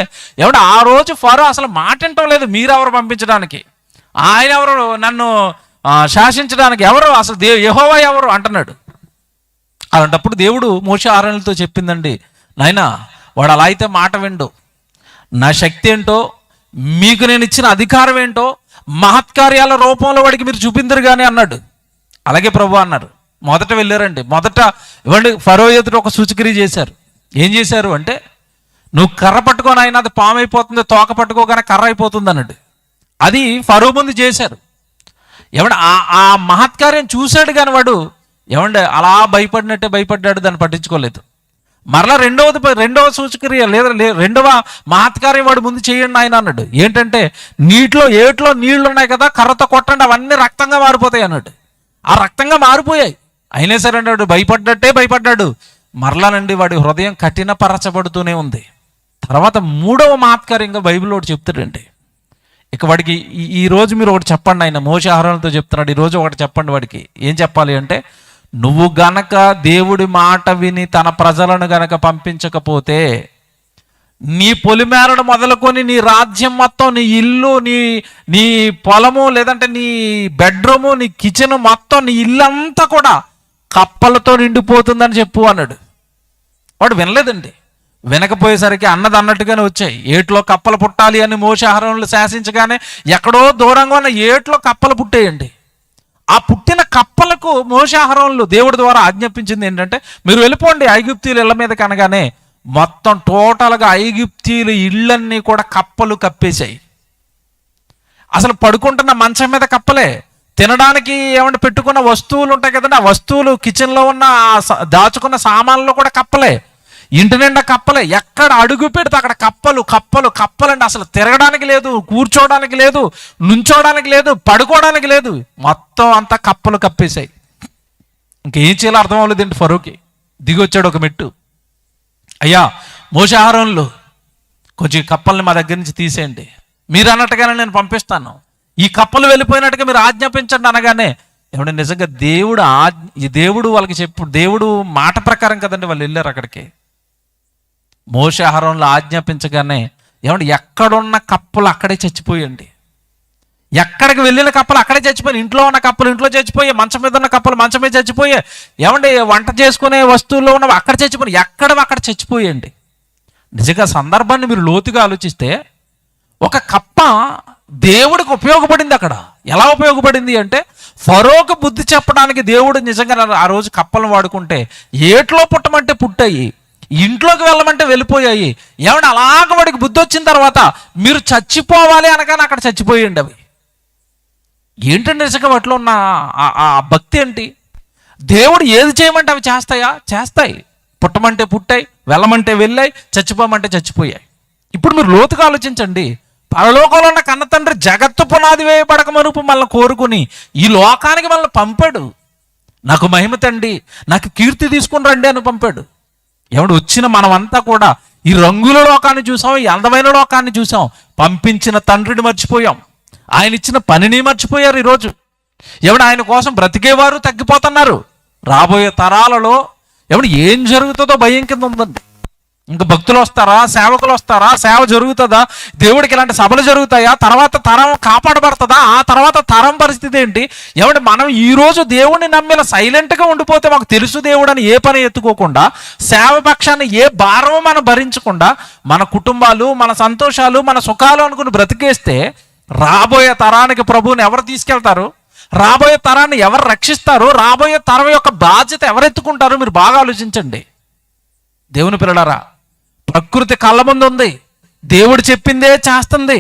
S1: ఆ రోజు ఫరో అసలు మాట వినటం లేదు. మీరెవరు పంపించడానికి, ఆయన ఎవరు నన్ను శాసించడానికి, ఎవరు అసలు యెహోవా ఎవరు అంటున్నాడు. అలాంటప్పుడు దేవుడు మోషే అహరోనులతో చెప్పిందండి, నాయనా వాడు అలా అయితే మాట విండు, నా శక్తి ఏంటో మీకు నేను ఇచ్చిన అధికారం ఏంటో మహత్కార్యాల రూపంలో వాడికి మీరు చూపిందరు కానీ అన్నాడు. అలాగే ప్రభు అన్నారు. మొదట వెళ్ళారండి, మొదట ఫరో ఎదుట ఒక సూచక్రియ చేశారు. ఏం చేశారు అంటే, నువ్వు కర్ర పట్టుకొని అయినా అది పాము అయిపోతుంది, తోక పట్టుకోగానే కర్ర అయిపోతుంది అన్నాడు. అది ఫరో ముందు చేశారు. ఆ మహత్కార్యం చూశాడు కానీ వాడు అలా భయపడినట్టే భయపడ్డాడు, దాన్ని పట్టించుకోలేదు. మరలా రెండవ సూచక్రియ లేదా రెండవ మహత్కార్యం వాడు ముందు చేయండి ఆయన అన్నాడు. ఏంటంటే ఏట్లో నీళ్లు ఉన్నాయి కదా, కర్రతో కొట్టండి, అవన్నీ రక్తంగా మారిపోతాయి అన్నాడు. ఆ రక్తంగా మారిపోయాయి. అయినా సరే అన్నాడు, భయపడ్డాడు. మరలానండి వాడి హృదయం కఠినపరచబడుతూనే ఉంది. తర్వాత మూడవ మహత్కార్యంగా బైబిల్లో ఒకటి చెప్తాడండి, ఇక వాడికి ఈ రోజు మీరు ఒకటి చెప్పండి, ఆయన మోషే అహరోనుతో చెప్తున్నాడు, ఈరోజు ఒకటి చెప్పండి వాడికి. ఏం చెప్పాలి అంటే, నువ్వు గనక దేవుడి మాట విని తన ప్రజలను గనక పంపించకపోతే నీ పొలిమేరను మొదలుకొని నీ రాజ్యం మొత్తం, నీ ఇల్లు, నీ పొలము, లేదంటే నీ బెడ్రూము, నీ కిచెన్ మొత్తం, నీ ఇల్లంతా కూడా కప్పలతో నిండిపోతుందని చెప్పు అన్నాడు. వాడు వినలేదండి. వినకపోయేసరికి అన్నది అన్నట్టుగానే వచ్చాయి. ఏట్లో కప్పలు పుట్టాలి అని మోషే అహరోనులు శాసించగానే ఎక్కడో దూరంగా ఉన్న ఏట్లో కప్పలు పుట్టేయండి. ఆ పుట్టిన కప్పలకు మోషే అహరోనులు దేవుడి ద్వారా ఆజ్ఞాపించింది ఏంటంటే, మీరు వెళ్ళిపోండి ఐగుప్తీయుల ఇళ్ళ మీద. కనగానే మొత్తం టోటల్గా ఐగుప్తీయుల ఇళ్ళన్నీ కూడా కప్పలు కప్పేశాయి. అసలు పడుకుంటున్న మంచం మీద కప్పలే, తినడానికి ఏమంటే పెట్టుకున్న వస్తువులు ఉంటాయి కదండి, ఆ వస్తువులు, కిచెన్లో ఉన్న దాచుకున్న సామాన్లు కూడా కప్పలే, ఇంటి నిండా కప్పలే. ఎక్కడ అడుగు పెడితే అక్కడ కప్పలు కప్పలు కప్పలండి. అసలు తిరగడానికి లేదు, కూర్చోవడానికి లేదు, నుంచోడానికి లేదు, పడుకోవడానికి లేదు, మొత్తం అంతా కప్పలు కప్పేశాయి. ఇంకేం చేయాలో అర్థం అవ్వలేదండి. ఫరోకి దిగొచ్చాడు ఒక మెట్టు, అయ్యా మోషే అహరోనులు కొంచెం కప్పల్ని మా దగ్గర నుంచి తీసేయండి, మీరు అన్నట్టుగానే నేను పంపిస్తాను, ఈ కప్పలు వెళ్ళిపోయినట్టుగా మీరు ఆజ్ఞాపించండి అనగానే, ఏమంటే నిజంగా దేవుడు వాళ్ళకి దేవుడు మాట ప్రకారం కదండి వాళ్ళు వెళ్ళారు అక్కడికి. మోషే అహరోనులు ఆజ్ఞాపించగానే ఏమంటే ఎక్కడున్న కప్పలు అక్కడే చచ్చిపోయండి. ఎక్కడికి వెళ్ళిన కప్పలు అక్కడే చచ్చిపోయి, ఇంట్లో ఉన్న కప్పలు ఇంట్లో చచ్చిపోయాయి, మంచం మీద ఉన్న కప్పలు మంచం మీద చచ్చిపోయాయి, ఏమంటే వంట చేసుకునే వస్తువుల్లో ఉన్నవి అక్కడ చచ్చిపోయి, అక్కడ చచ్చిపోయండి. నిజంగా సందర్భాన్ని మీరు లోతుగా ఆలోచిస్తే ఒక కప్ప దేవుడికి ఉపయోగపడింది. అక్కడ ఎలా ఉపయోగపడింది అంటే, ఫరోకు బుద్ధి చెప్పడానికి దేవుడు నిజంగా ఆ రోజు కప్పలను వాడుకుంటే ఏట్లో పుట్టమంటే పుట్టాయి, ఇంట్లోకి వెళ్ళమంటే వెళ్ళిపోయాయి. ఏమంటే అలాగ వాడికి బుద్ధి వచ్చిన తర్వాత మీరు చచ్చిపోవాలి అనగానే అక్కడ చచ్చిపోయండి అవి. ఏంటంటే నిజంగా వాటిలో ఉన్న ఆ భక్తి ఏంటి? దేవుడు ఏది చేయమంటే అవి చేస్తాయా? చేస్తాయి. పుట్టమంటే పుట్టాయి, వెళ్ళమంటే వెళ్ళాయి, చచ్చిపోమంటే చచ్చిపోయాయి. ఇప్పుడు మీరు లోతుగా ఆలోచించండి. పరలోకంలో ఉన్న కన్న తండ్రి జగత్తు పునాది వేయబడక మరుపు మనల్ని కోరుకుని ఈ లోకానికి మనల్ని పంపాడు. నాకు మహిమ తండి, నాకు కీర్తి తీసుకుని రండి అని పంపాడు. ఎవడు వచ్చిన మనమంతా కూడా ఈ రంగుల లోకాన్ని చూసాం, ఈ అందమైన లోకాన్ని చూసాం, పంపించిన తండ్రిని మర్చిపోయాం, ఆయన ఇచ్చిన పనిని మర్చిపోయారు. ఈరోజు ఎవడు ఆయన కోసం బ్రతికేవారు తగ్గిపోతున్నారు. రాబోయే తరాలలో ఎవడు ఏం జరుగుతుందో భయం కింద ఉందండి. ఇంకా భక్తులు వస్తారా, సేవకులు వస్తారా, సేవ జరుగుతుందా, దేవుడికి ఇలాంటి సభలు జరుగుతాయా, తర్వాత తరం కాపాడబడుతుందా, ఆ తర్వాత తరం పరిస్థితి ఏంటి? ఏమంటే మనం ఈరోజు దేవుడిని నమ్మిలా సైలెంట్గా ఉండిపోతే, మాకు తెలుసు దేవుడు అని ఏ పని ఎత్తుకోకుండా, సేవ పక్షాన్ని ఏ భారము మనం భరించకుండా, మన కుటుంబాలు, మన సంతోషాలు, మన సుఖాలు అనుకుని బ్రతికేస్తే రాబోయే తరానికి ప్రభువుని ఎవరు తీసుకెళ్తారు? రాబోయే తరాన్ని ఎవరు రక్షిస్తారు? రాబోయే తరం యొక్క బాధ్యత ఎవరు ఎత్తుకుంటారు? మీరు బాగా ఆలోచించండి. దేవుని పిల్లలారా, ప్రకృతి కళ్ళ ముందు ఉంది, దేవుడు చెప్పిందే చేస్తుంది.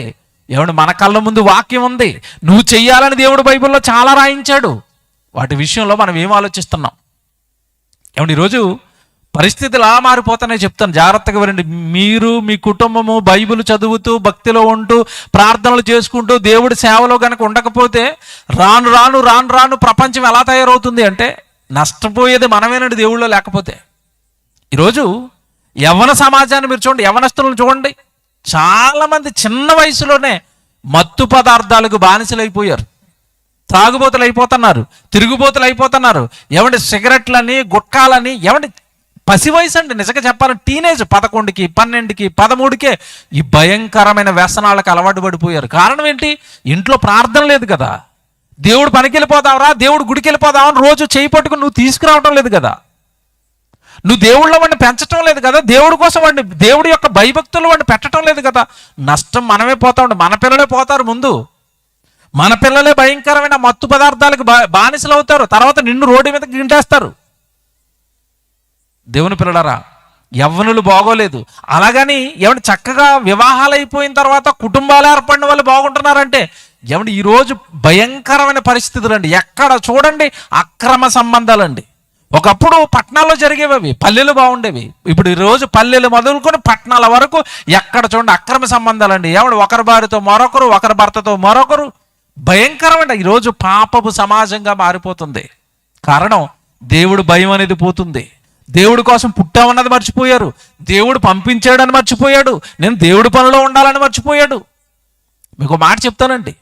S1: ఏమంటే మన కళ్ళ ముందు వాక్యం ఉంది, నువ్వు చెయ్యాలని దేవుడు బైబిల్లో చాలా రాయించాడు. వాటి విషయంలో మనం ఏం ఆలోచిస్తున్నాం? ఏమంటే ఈరోజు పరిస్థితులు అలా మారిపోతానే చెప్తాను, జాగ్రత్తగా వినండి. మీరు మీ కుటుంబము బైబిల్ చదువుతూ, భక్తిలో ఉంటూ, ప్రార్థనలు చేసుకుంటూ, దేవుడి సేవలో కనుక ఉండకపోతే రాను రాను రాను రాను ప్రపంచం ఎలా తయారవుతుంది అంటే నష్టపోయేది మనమేనండి దేవుళ్ళో లేకపోతే. ఈరోజు యవ్వన సమాజాన్ని మీరు చూడండి, యవ్వనస్తులను చూడండి, చాలామంది చిన్న వయసులోనే మత్తు పదార్థాలకు బానిసలు అయిపోయారు, త్రాగుబోతులు అయిపోతున్నారు, తిరుగుబోతులు అయిపోతున్నారు. ఏమంటే సిగరెట్లని, గుట్కాలని, ఏమంటే పసి వయసు అండి. నిజంగా చెప్పాలంటే టీనేజ్ 11కి 12కి 13కే ఈ భయంకరమైన వ్యసనాలకు అలవాటు పడిపోయారు. కారణం ఏంటి? ఇంట్లో ప్రార్థన లేదు కదా, దేవుడు పనికి వెళ్ళిపోదావరా, దేవుడు గుడికి వెళ్ళిపోదావని రోజు చేయి పట్టుకుని నువ్వు తీసుకురావటం లేదు కదా, నువ్వు దేవుళ్ళ వాడిని పెంచటం లేదు కదా, దేవుడి కోసం వాడిని, దేవుడి యొక్క భయభక్తులు వాడిని పెట్టడం లేదు కదా. నష్టం మనమే పోతా ఉండే, మన పిల్లలే పోతారు ముందు. మన పిల్లలే భయంకరమైన మత్తు పదార్థాలకు బానిసలు అవుతారు, తర్వాత నిన్ను రోడ్డు మీద గింటేస్తారు. దేవుని పిల్లలారా, యవ్వనులు బాగోలేదు. అలాగని ఏమంటే చక్కగా వివాహాలు అయిపోయిన తర్వాత కుటుంబాలు ఏర్పడిన వాళ్ళు బాగుంటున్నారంటే, ఏమంటే ఈరోజు భయంకరమైన పరిస్థితులు అండి. ఎక్కడ చూడండి అక్రమ సంబంధాలండి. ఒకప్పుడు పట్టణాల్లో జరిగేవి అవి, పల్లెలు బాగుండేవి. ఇప్పుడు ఈరోజు పల్లెలు మొదలుకొని పట్టణాల వరకు ఎక్కడ చూడండి అక్రమ సంబంధాలండి. ఏమంటే ఒకరి భార్యతో మరొకరు, ఒకరి భర్తతో మరొకరు. భయంకరమైన ఈరోజు పాపపు సమాజంగా మారిపోతుంది. కారణం దేవుడు భయం అనేది పోతుంది. దేవుడి కోసం పుట్టామన్నది మర్చిపోయారు, దేవుడు పంపించాడని మర్చిపోయాడు, నేను దేవుడి పనిలో ఉండాలని మర్చిపోయాడు. మీకు మాట చెప్తానండి,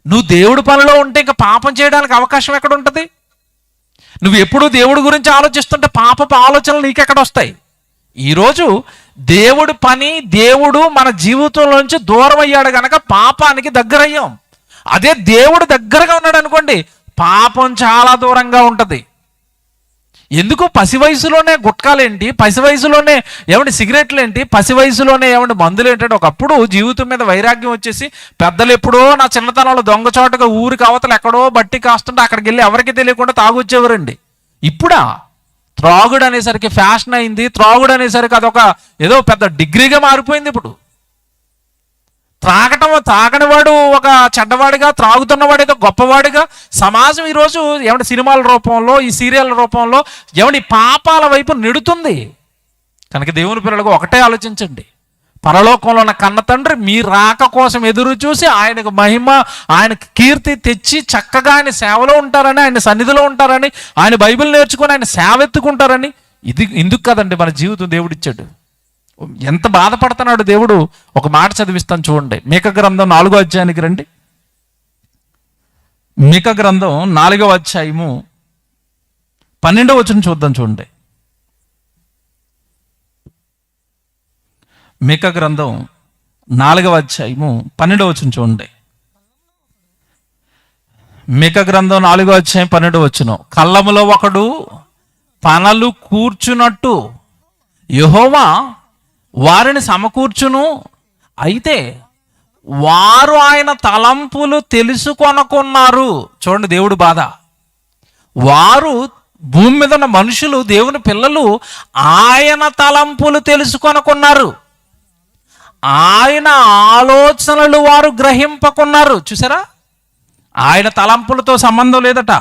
S1: నువ్వు దేవుడి పనిలో ఉంటే ఇంకా పాపం చేయడానికి అవకాశం ఎక్కడ ఉంటుంది? నువ్వు ఎప్పుడూ దేవుడి గురించి ఆలోచిస్తుంటే పాపపు ఆలోచనలు నీకెక్కడ వస్తాయి? ఈరోజు దేవుడి పని, దేవుడు మన జీవితంలోంచి దూరం అయ్యాడు కనుక పాపానికి దగ్గరయ్యాం. అదే దేవుడు దగ్గరగా ఉన్నాడు అనుకోండి, పాపం చాలా దూరంగా ఉంటుంది. ఎందుకు? పసి వయసులోనే గుట్కాలేంటి, పసి వయసులోనే సిగరెట్లు ఏంటి, పసి వయసులోనే మందులు ఏంటంటే, ఒకప్పుడు జీవితం మీద వైరాగ్యం వచ్చేసి పెద్దలు ఎప్పుడో నా చిన్నతనంలో దొంగచోటుగా ఊరికి అవతలు ఎక్కడో బట్టి కాస్తుంటే అక్కడికి వెళ్ళి ఎవరికి తెలియకుండా తాగొచ్చేవారండి. ఇప్పుడా త్రాగుడు అనేసరికి ఫ్యాషన్ అయింది, త్రాగుడు అనేసరికి అదొక ఏదో పెద్ద డిగ్రీగా మారిపోయింది. ఇప్పుడు తాగనివాడు ఒక చెడ్డవాడిగా, త్రాగుతున్నవాడు ఏదో గొప్పవాడిగా సమాజం ఈరోజు సినిమాల రూపంలో, ఈ సీరియల్ రూపంలో పాపాల వైపు నెడుతుంది. కనుక దేవుని పిల్లలకు ఒకటే ఆలోచించండి, పరలోకంలో ఉన్న కన్న తండ్రి మీ రాక కోసం ఎదురు చూసి ఆయనకు మహిమ, ఆయనకు కీర్తి తెచ్చి చక్కగా ఆయన సేవలో ఉంటారని, ఆయన సన్నిధిలో ఉంటారని, ఆయన బైబిల్ నేర్చుకొని ఆయన సేవ ఎత్తుకుంటారని. ఇది ఇందుకు కదండి మన జీవితం దేవుడిచ్చాడు. ఎంత బాధపడుతున్నాడు దేవుడు. ఒక మాట చదివిస్తాను చూడండి. మీకా గ్రంథం 4వ అధ్యాయానికి రండి. మీకా గ్రంథం 4వ అధ్యాయము 12వ వచనం చూద్దాం చూడండి. మీకా గ్రంథం 4వ అధ్యాయము 12వ వచనం చూడండి. మీకా గ్రంథం 4వ అధ్యాయం 12వ వచనం. కళ్ళములో ఒకడు పనలు కూర్చున్నట్టు యెహోవా వారిని సమకూర్చును, అయితే వారు ఆయన తలంపులు తెలుసుకొనకున్నారు. చూడండి దేవుడు బాధ. వారు భూమి మీద ఉన్న మనుషులు, దేవుని పిల్లలు ఆయన తలంపులు తెలుసుకొనకున్నారు, ఆయన ఆలోచనలు వారు గ్రహింపకున్నారు. చూసారా, ఆయన తలంపులతో సంబంధం లేదట,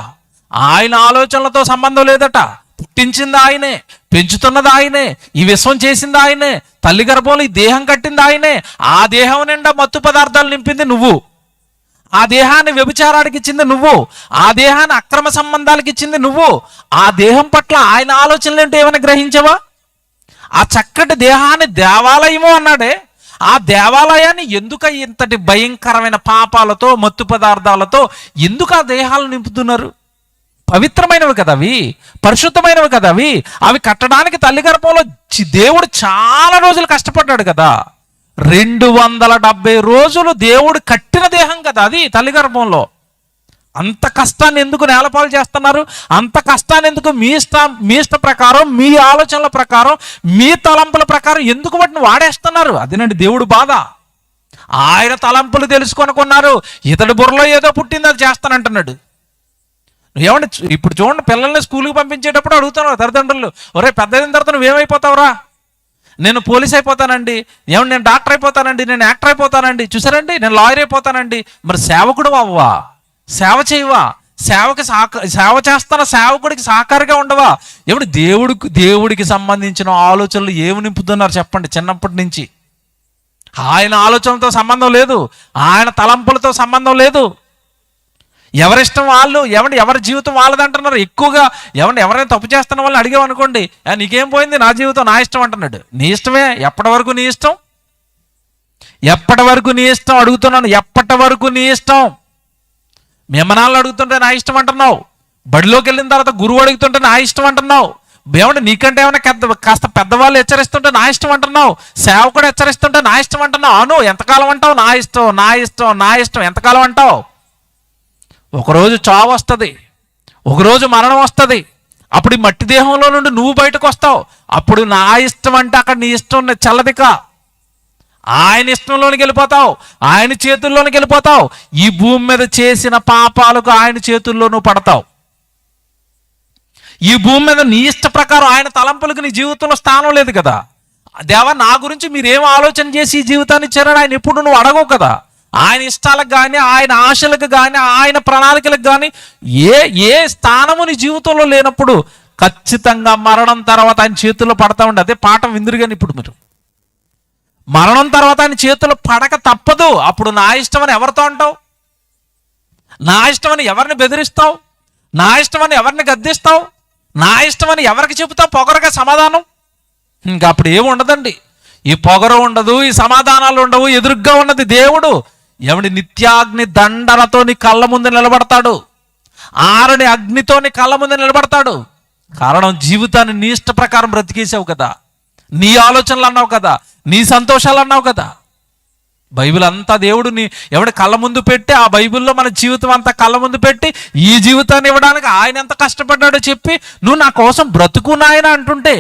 S1: ఆయన ఆలోచనలతో సంబంధం లేదట. పుట్టించింది ఆయనే, పెంచుతున్నది ఆయనే, ఈ విశ్వం చేసింది ఆయనే, తల్లి గర్భంలో ఈ దేహం కట్టింది ఆయనే. ఆ దేహం నిండా మత్తు పదార్థాలు నింపింది నువ్వు, ఆ దేహాన్ని వ్యభిచారానికి ఇచ్చింది నువ్వు, ఆ దేహాన్ని అక్రమ సంబంధాలకు ఇచ్చింది నువ్వు. ఆ దేహం పట్ల ఆయన ఆలోచనలు ఏంటో ఏమైనా గ్రహించవా? ఆ చక్కటి దేహాన్ని దేవాలయము అన్నాడే, ఆ దేవాలయాన్ని ఎందుకు ఇంతటి భయంకరమైన పాపాలతో, మత్తు పదార్థాలతో ఎందుకు ఆ దేహాలను నింపుతున్నారు? పవిత్రమైనవి కదా అవి, పరిశుద్ధమైనవి కదా అవి. అవి కట్టడానికి తల్లి గర్భంలో దేవుడు చాలా రోజులు కష్టపడ్డాడు కదా. 270 రోజులు దేవుడు కట్టిన దేహం కదా అది తల్లి గర్భంలో. అంత కష్టాన్ని ఎందుకు నేలపాలు చేస్తున్నారు? అంత కష్టాన్ని ఎందుకు మీ ఇష్ట ప్రకారం, మీ ఆలోచనల ప్రకారం, మీ తలంపుల ప్రకారం ఎందుకు వాటిని వాడేస్తున్నారు? అదేనండి దేవుడు బాధ. ఆయన తలంపులు తెలుసుకొనుకున్నారు. ఇతడి బుర్రలో ఏదో పుట్టింది అది చేస్తానంటున్నాడు. ఇప్పుడు చూడండి, పిల్లల్ని స్కూల్కి పంపించేటప్పుడు అడుగుతున్నారు తల్లిదండ్రులు, ఒరే పెద్దయిన తర్వాత నువ్వేమైపోతావురా? నేను పోలీస్ అయిపోతానండి, నేను డాక్టర్ అయిపోతానండి, నేను యాక్టర్ అయిపోతానండి, చూసారండి నేను లాయర్ అయిపోతానండి. మరి సేవకుడు అవ్వవా? సేవ చేయవా? సేవ చేస్తున్న సేవకుడికి సహకారిగా ఉండవా? దేవుడికి సంబంధించిన ఆలోచనలు ఏమి నింపుతున్నారు చెప్పండి? చిన్నప్పటి నుంచి ఆయన ఆలోచనలతో సంబంధం లేదు, ఆయన తలంపులతో సంబంధం లేదు. ఎవరిష్టం వాళ్ళు, ఎవరి జీవితం వాళ్ళది అంటున్నారు. ఎక్కువగా ఎవరైనా తప్పు చేస్తున్న వాళ్ళని అడిగామనుకోండి, నీకేం పోయింది, నా జీవితం నా ఇష్టం అంటున్నాడు. నీ ఇష్టమే, ఎప్పటి వరకు నీ ఇష్టం? ఎప్పటి వరకు నీ ఇష్టం అడుగుతున్నాను, ఎప్పటి వరకు నీ ఇష్టం? మిమ్మనాళ్ళు అడుగుతుంటే నా ఇష్టం అంటున్నావు, బడిలోకి వెళ్ళిన తర్వాత గురువు అడుగుతుంటే నా ఇష్టం అంటున్నావు, నీకంటే ఏమైనా కాస్త పెద్దవాళ్ళు హెచ్చరిస్తుంటే నా ఇష్టం అంటున్నావు, సేవకుడు హెచ్చరిస్తుంటే నా ఇష్టం అంటున్నావు. అను ఎంతకాలం అంటావు? నా ఇష్టం, నా ఇష్టం, నా ఇష్టం ఎంతకాలం అంటావు? ఒకరోజు చావు వస్తుంది, ఒకరోజు మరణం వస్తుంది. అప్పుడు ఈ మట్టి దేహంలో నుండి నువ్వు బయటకు వస్తావు. అప్పుడు నా ఇష్టం అంటే అక్కడ నీ ఇష్టం చల్లదిక, ఆయన ఇష్టంలోనికి వెళ్ళిపోతావు, ఆయన చేతుల్లోనికి వెళ్ళిపోతావు. ఈ భూమి మీద చేసిన పాపాలకు ఆయన చేతుల్లో నువ్వు పడతావు. ఈ భూమి మీద నీ ఇష్ట ప్రకారం ఆయన తలంపులకు నీ జీవితంలో స్థానం లేదు కదా. దేవా నా గురించి మీరేం ఆలోచన చేసి ఈ జీవితాన్ని ఇచ్చారని ఆయన ఎప్పుడు నువ్వు అడగవు కదా. ఆయన ఇష్టాలకు కానీ, ఆయన ఆశలకు కానీ, ఆయన ప్రణాళికలకు కానీ ఏ స్థానము నీ జీవితంలో లేనప్పుడు ఖచ్చితంగా మరణం తర్వాత ఆయన చేతుల్లో పడతా ఉండి. అదే పాఠం విందురు. కానీ ఇప్పుడు మీరు మరణం తర్వాత ఆయన చేతుల్లో పడక తప్పదు. అప్పుడు నా ఇష్టమని ఎవరితో అంటావు? నా ఇష్టమని ఎవరిని బెదిరిస్తావు? నా ఇష్టమని ఎవరిని గద్దిస్తావు? నా ఇష్టమని ఎవరికి చెబుతావు పొగరగా సమాధానం? ఇంకా అప్పుడు ఏమి ఉండదండి. ఈ పొగరు ఉండదు, ఈ సమాధానాలు ఉండవు. ఎదురుగ్గా ఉన్నది దేవుడు. ఎవడి నిత్యాగ్ని దండనతో నీ కళ్ళ ముందు నిలబడతాడు, ఆరని అగ్నితో నీ కళ్ళ ముందు నిలబడతాడు. కారణం, జీవితాన్ని నీ ఇష్ట ప్రకారం బ్రతికేసావు కదా, నీ ఆలోచనలు అన్నావు కదా, నీ సంతోషాలు అన్నావు కదా. బైబిల్ అంతా దేవుడిని ఎవడి కళ్ళ ముందు పెట్టి, ఆ బైబిల్లో మన జీవితం అంతా కళ్ళ ముందు పెట్టి, ఈ జీవితాన్ని ఇవ్వడానికి ఆయన ఎంత కష్టపడ్డాడో చెప్పి, నువ్వు నా కోసం బ్రతుకు నాయన అంటుంటే,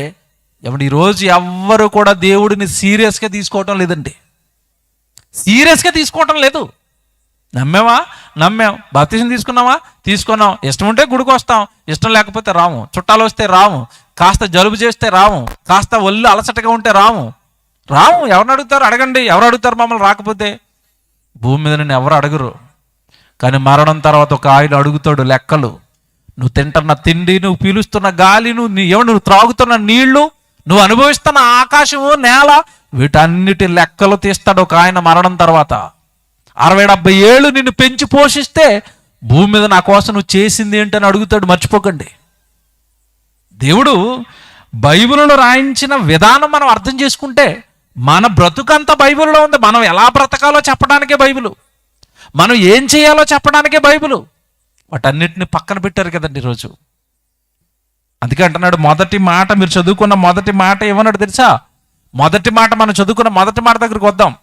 S1: ఎవడు ఈరోజు ఎవ్వరు కూడా దేవుడిని సీరియస్గా తీసుకోవటం లేదండి. సీరియస్గా తీసుకోవటం లేదు. నమ్మాం, బాప్తిసం తీసుకున్నాం, ఇష్టం ఉంటే గుడికి వస్తాం, ఇష్టం లేకపోతే రాము, చుట్టాలు వస్తే రాము, కాస్త జలుబు చేస్తే రాము, కాస్త ఒళ్ళు అలసటగా ఉంటే రాము. ఎవరిని అడుగుతారు? అడగండి, ఎవరు అడుగుతారు మమ్మల్ని రాకపోతే? భూమి మీద నేను ఎవరు అడగరు. కానీ మరణం తర్వాత ఒక ఆయన అడుగుతాడు లెక్కలు. నువ్వు తింటున్న తిండి, నువ్వు పీలుస్తున్న గాలి, నువ్వు త్రాగుతున్న నీళ్లు, నువ్వు అనుభవిస్తున్న ఆకాశము, నేల, వీటన్నిటి లెక్కలు తీస్తాడు ఒక ఆయన మరణం తర్వాత. 60-70 ఏళ్ళు నిన్ను పెంచి పోషిస్తే భూమి మీద నా కోసం నువ్వు చేసింది ఏంటని అడుగుతాడు. మర్చిపోకండి. దేవుడు బైబిల్లో రాయించిన విధానం మనం అర్థం చేసుకుంటే మన బ్రతుకంతా బైబిల్లో ఉంది. మనం ఎలా బ్రతకాలో చెప్పడానికే బైబిలు, మనం ఏం చేయాలో చెప్పడానికే బైబిలు. వాటన్నిటిని పక్కన పెట్టారు కదండి ఈరోజు. అందుకే అంటున్నాడు, మొదటి మాట, మీరు చదువుకున్న మొదటి మాట ఏమన్నాడు తెలుసా? మొదటి మాట, మనం చదువుకున్న మొదటి మాట దగ్గరికి వద్దాం.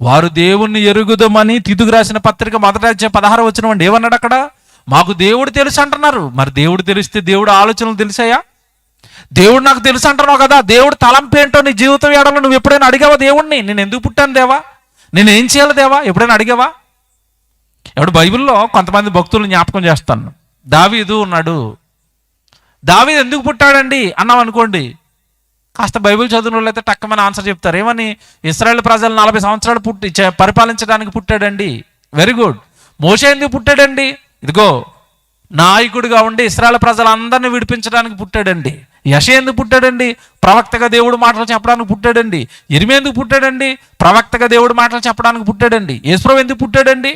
S1: వారు దేవుణ్ణి ఎరుగుదమని తీతుకు రాసిన పత్రిక 1:16 వచ్చినవండి. ఏమన్నాడు అక్కడ? మాకు దేవుడు తెలుసు అంటున్నారు. మరి దేవుడు తెలిస్తే దేవుడు ఆలోచనలు తెలిసాయా? దేవుడు నాకు తెలుసు అంటున్నావు కదా, దేవుడు తలంపు ఏంటో నీ జీవితం ఏడలో నువ్వు ఎప్పుడైనా అడిగావా దేవుణ్ణి? నేను ఎందుకు పుట్టాను దేవా, నేను ఏం చేయాలి దేవా, ఎప్పుడైనా అడిగావా? ఎవడు బైబిల్లో కొంతమంది భక్తులను జ్ఞాపకం చేస్తాను. దావీదు ఉన్నాడు. దావీదు ఎందుకు పుట్టాడండి అన్నాం అనుకోండి, కాస్త బైబిల్ చదివిన వాళ్ళు అయితే టక్కమైన ఆన్సర్ చెప్తారు. ఏమని? ఇశ్రాయేల్ ప్రజలు 40 సంవత్సరాలు పరిపాలించడానికి పుట్టాడండి. Very good. మోషే ఎందుకు పుట్టాడండి? ఇదిగో నాయకుడిగా ఉండి ఇశ్రాయేల్ ప్రజలందరినీ విడిపించడానికి పుట్టాడండి. యెషయా ఎందుకు పుట్టాడండి? ప్రవక్తగా దేవుడు మాటలు చెప్పడానికి పుట్టాడండి. ఇర్మియా ఎందుకు పుట్టాడండి? ప్రవక్తగా దేవుడు మాటలు చెప్పడానికి పుట్టాడండి. యేసుప్రభు ఎందుకు పుట్టాడండి?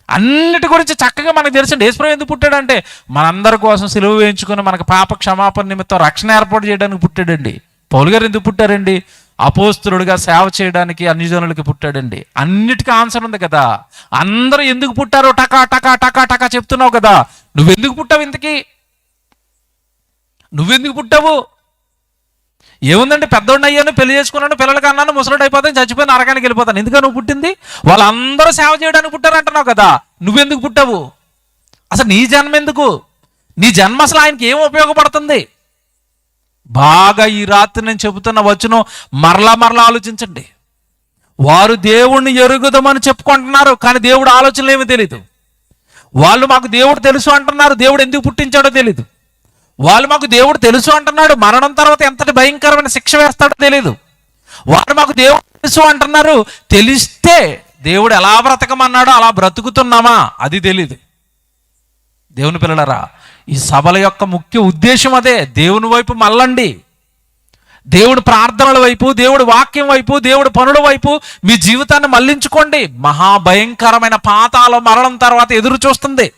S1: అన్నిటి గురించి చక్కగా మనకు తెలుసండి. యేసుప్రభు ఎందుకు పుట్టాడంటే మనందరి కోసం సిలువ వేయించుకుని మనకు పాప క్షమాపణ నిమిత్తం రక్షణ ఏర్పాటు చేయడానికి పుట్టాడండి. పౌలు గారు ఎందుకు పుట్టారండి? అపోస్తులుడిగా సేవ చేయడానికి అన్యజనులకి పుట్టాడండి. అన్నిటికీ ఆన్సర్ ఉంది కదా. అందరూ ఎందుకు పుట్టారో టకా టకా టకా టకా చెప్తున్నావు కదా. నువ్వెందుకు పుట్టావు? ఇంతకీ నువ్వెందుకు పుట్టావు? ఏముందండి, పెద్దోడిని అయ్యాను, పెళ్లి చేసుకున్నాను, పిల్లలకి అన్నాను, ముసలుడు అయిపోతాను, చచ్చిపోయి నరకానికి వెళ్ళిపోతాను. ఎందుకు నువ్వు పుట్టింది? వాళ్ళందరూ సేవ చేయడానికి పుట్టారంటున్నావు కదా. నువ్వెందుకు పుట్టావు? అసలు నీ జన్మ ఎందుకు? నీ జన్మ అసలు ఆయనకి ఏం ఉపయోగపడుతుంది? బాగా ఈ రాత్రి నేను చెబుతున్న వచనం మరలా ఆలోచించండి. వారు దేవుణ్ణి ఎరుగుదామని చెప్పుకుంటున్నారు, కానీ దేవుడు ఆలోచనలు ఏమీ తెలీదు. వాళ్ళు మాకు దేవుడు తెలుసు అంటున్నారు, దేవుడు ఎందుకు పుట్టించాడో తెలీదు. వాళ్ళు మాకు దేవుడు తెలుసు అంటున్నాడు, మరణం తర్వాత ఎంతటి భయంకరమైన శిక్ష వేస్తాడో తెలీదు. వాళ్ళు మాకు దేవుడు తెలుసు అంటున్నారు, తెలిస్తే దేవుడు ఎలా బ్రతకమన్నాడో అలా బ్రతుకుతున్నామా అది తెలీదు. దేవుని పిల్లలారా, ఈ సభల యొక్క ముఖ్య ఉద్దేశం అదే. దేవుని వైపు మళ్ళండి. దేవుడు ప్రార్థనల వైపు, దేవుడు వాక్యం వైపు, దేవుడు పనుల వైపు మీ జీవితాన్ని మళ్లించుకోండి. మహాభయంకరమైన పాతాళ మరణం తర్వాత ఎదురు చూస్తుంది.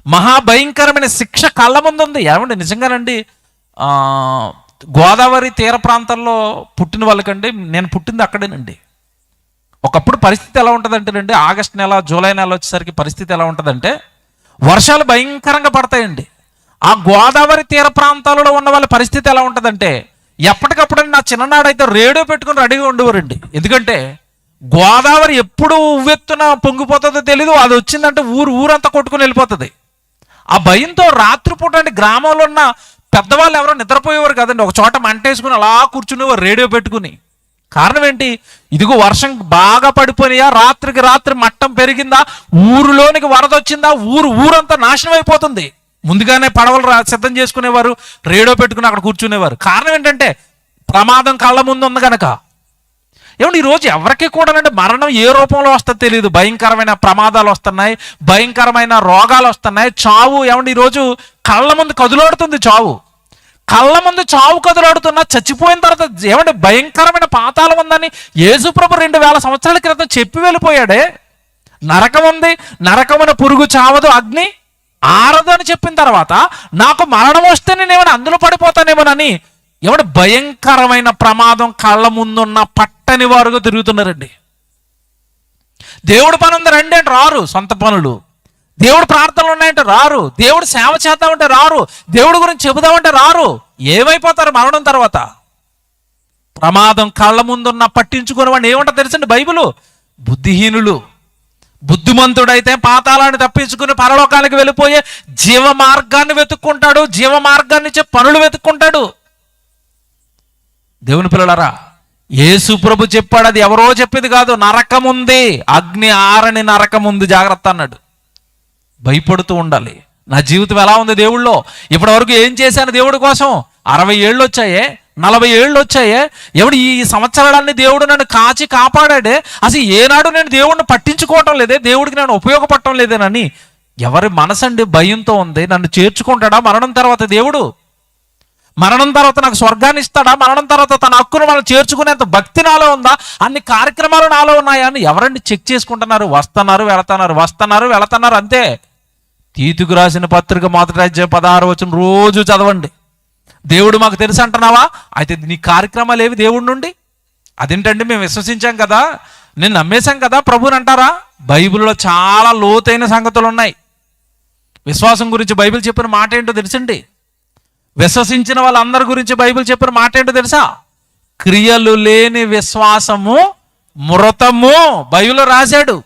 S1: మహాభయంకరమైన శిక్ష కళ్ళ ముందు ఉంది. ఏమండి నిజంగానండి, గోదావరి తీర ప్రాంతాల్లో పుట్టిన వాళ్ళకండి, నేను పుట్టింది అక్కడేనండి. ఒకప్పుడు పరిస్థితి ఎలా ఉంటుందంటేనండి, ఆగస్టు నెల జూలై నెల వచ్చేసరికి పరిస్థితి ఎలా ఉంటుందంటే వర్షాలు భయంకరంగా పడతాయండి. ఆ గోదావరి తీర ప్రాంతాలలో ఉన్న వాళ్ళ పరిస్థితి ఎలా ఉంటుందంటే ఎప్పటికప్పుడు నా చిన్ననాడైతే రేడియో పెట్టుకుని రెడీగా ఉండేవారండి. ఎందుకంటే గోదావరి ఎప్పుడు ఉవ్వెత్తున పొంగిపోతుందో తెలీదు, అది వచ్చిందంటే ఊరంతా కొట్టుకుని వెళ్ళిపోతుంది. ఆ భయంతో రాత్రిపూట అండి గ్రామంలో ఉన్న పెద్దవాళ్ళు ఎవరో నిద్రపోయేవారు కదండి, ఒక చోట మంటేసుకుని అలా కూర్చునేవారు రేడియో పెట్టుకుని. కారణం ఏంటి? ఇదిగో వర్షం బాగా పడిపోయినాయా, రాత్రికి రాత్రి మట్టం పెరిగిందా, ఊరిలోనికి వరద వచ్చిందా, ఊరంతా నాశనం అయిపోతుంది. ముందుగానే పడవలు సిద్ధం చేసుకునేవారు, రేడియో పెట్టుకుని అక్కడ కూర్చునేవారు. కారణం ఏంటంటే ప్రమాదం కళ్ళ ముందు ఉంది కనుక. ఏమంటే ఈరోజు ఎవరికి కూడానండి మరణం ఏ రూపంలో వస్తుందో తెలియదు. భయంకరమైన ప్రమాదాలు వస్తున్నాయి, భయంకరమైన రోగాలు వస్తున్నాయి, చావు ఏమంటే ఈరోజు కళ్ళ ముందు కదులాడుతుంది. కళ్ళ ముందు చావు కదులాడుతున్నా చచ్చిపోయిన తర్వాత ఏమంటే భయంకరమైన పాతాళం ఉందని యేసుప్రభు 2000 సంవత్సరాల క్రితం చెప్పి వెళ్ళిపోయాడే. నరకం ఉంది, నరకమున పురుగు చావదు, అగ్ని ఆరదు అని చెప్పిన తర్వాత నాకు మరణం వస్తే నేనేమైనా అందులో పడిపోతానేమోనని ఏమంటే భయంకరమైన ప్రమాదం కళ్ళ ముందున్న పట్టని వారుగా తిరుగుతున్నారండి. దేవుడు పని ఉంది రండి అంటే రారు, సొంత పనులు. దేవుడు ప్రార్థనలు ఉన్నాయంటే రారు, దేవుడు సేవ చేద్దామంటే రారు, దేవుడి గురించి చెబుదామంటే రారు. ఏమైపోతారు మరణం తర్వాత? ప్రమాదం కళ్ళ ముందున్న పట్టించుకునే వాడిని ఏమంటా తెలుసండి బైబిలు? బుద్ధిహీనులు. బుద్ధిమంతుడైతే పాతాళాన్ని తప్పించుకుని పరలోకానికి వెళ్ళిపోయే జీవ మార్గాన్ని వెతుక్కుంటాడు, జీవ మార్గాన్ని ఇచ్చే పనులు వెతుక్కుంటాడు. దేవుని పిల్లలారా, యేసు ప్రభు చెప్పాడు, అది ఎవరో చెప్పేది కాదు. నరకం ఉంది, అగ్ని ఆరని నరకం ఉంది, జాగ్రత్త అన్నాడు. భయపడుతూ ఉండాలి. నా జీవితం ఎలా ఉంది దేవుళ్ళో? ఇప్పటి వరకు ఏం చేశాను దేవుడి కోసం? 60 ఏళ్ళు వచ్చాయే, 40 ఏళ్ళు వచ్చాయే, ఎవడు ఈ సంవత్సరాలన్నీ దేవుడు నన్ను కాచి కాపాడాడే, అసలు ఏనాడు నేను దేవుడిని పట్టించుకోవటం లేదే, దేవుడికి నేను ఉపయోగపడటం లేదేనని ఎవరి మనసండి భయంతో ఉంది. నన్ను చేర్చుకుంటాడా మరణం తర్వాత దేవుడు? మరణం తర్వాత నాకు స్వర్గాన్ని ఇస్తాడా? మరణం తర్వాత తన హక్కును మనం చేర్చుకునేంత భక్తి నాలో ఉందా? అన్ని కార్యక్రమాలు నాలో ఉన్నాయా అని ఎవరండి చెక్ చేసుకుంటున్నారు? వస్తున్నారు వెళుతున్నారు అంతే. తీతుకు రాసిన పత్రిక 1:16 రోజు చదవండి. దేవుడు మాకు తెలుసు అంటున్నావా? అయితే నీ కార్యక్రమాలు ఏవి దేవుడి నుండి? అదేంటండి మేము విశ్వసించాం కదా, నేను నమ్మేశాం కదా ప్రభుని అంటారా? బైబిల్లో చాలా లోతైన సంగతులు ఉన్నాయి. విశ్వాసం గురించి బైబిల్ చెప్పిన మాట ఏంటో తెలుసండి? విశ్వసించిన వాళ్ళందరి గురించి బైబిల్ చెప్పిన మాట ఏంటో తెలుసా? క్రియలు లేని విశ్వాసము మృతము. బైబిల్లో రాశాడు.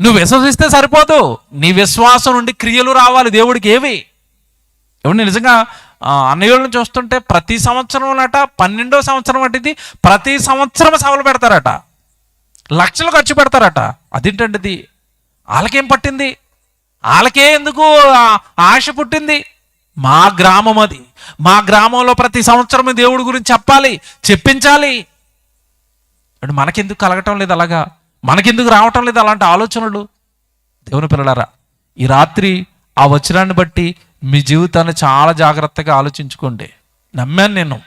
S1: నువ్వు విశ్వసిస్తే సరిపోదు, నీ విశ్వాసం నుండి క్రియలు రావాలి దేవుడికి. ఏవి? ఏమంటే నిజంగా అన్నయ్యోళ్ళని చూస్తుంటే ప్రతి సంవత్సరం అట 12వ సంవత్సరం అటు ప్రతి సంవత్సరం సభలు పెడతారట, లక్షలు ఖర్చు పెడతారట. అదేంటండి ఇది? వాళ్ళకేం పట్టింది? వాళ్ళకే ఎందుకు ఆశ పుట్టింది? మా గ్రామం అది, మా గ్రామంలో ప్రతి సంవత్సరం దేవుడి గురించి చెప్పాలి, చెప్పించాలి అంటే మనకెందుకు కలగటం లేదు? అలాగా మనకెందుకు రావటం లేదు అలాంటి ఆలోచనలు? దేవుని పిల్లలారా, ఈ రాత్రి ఆ వచనాన్ని బట్టి మీ జీవితాన్ని చాలా జాగ్రత్తగా ఆలోచించుకోండి. నమ్మాను, నేను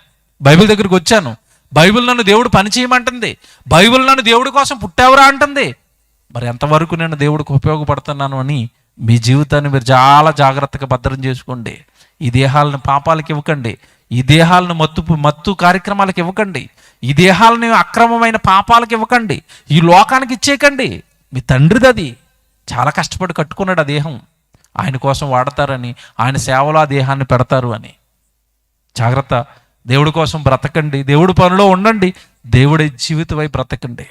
S1: బైబిల్ దగ్గరికి వచ్చాను, బైబిల్ నన్ను దేవుడు పని చేయమంటుంది, బైబిల్ నన్ను దేవుడి కోసం పుట్టావురా అంటుంది. మరి ఎంతవరకు నేను దేవుడికి ఉపయోగపడుతున్నాను అని మీ జీవితాన్ని మీరు చాలా జాగ్రత్తగా భద్రం చేసుకోండి. ఈ దేహాలను పాపాలకు ఇవ్వకండి, ఈ దేహాలను మత్తు కార్యక్రమాలకు ఇవ్వకండి, ఈ దేహాలని అక్రమమైన పాపాలకు ఇవ్వకండి, ఈ లోకానికి ఇచ్చేయకండి. మీ తండ్రిది అది, చాలా కష్టపడి కట్టుకున్నాడు ఆ దేహం, ఆయన కోసం వాడతారని, ఆయన సేవలో ఆ దేహాన్ని పెడతారు అని. జాగ్రత్త. దేవుడి కోసం బ్రతకండి, దేవుడి పనిలో ఉండండి, దేవుడి జీవితమై బ్రతకండి.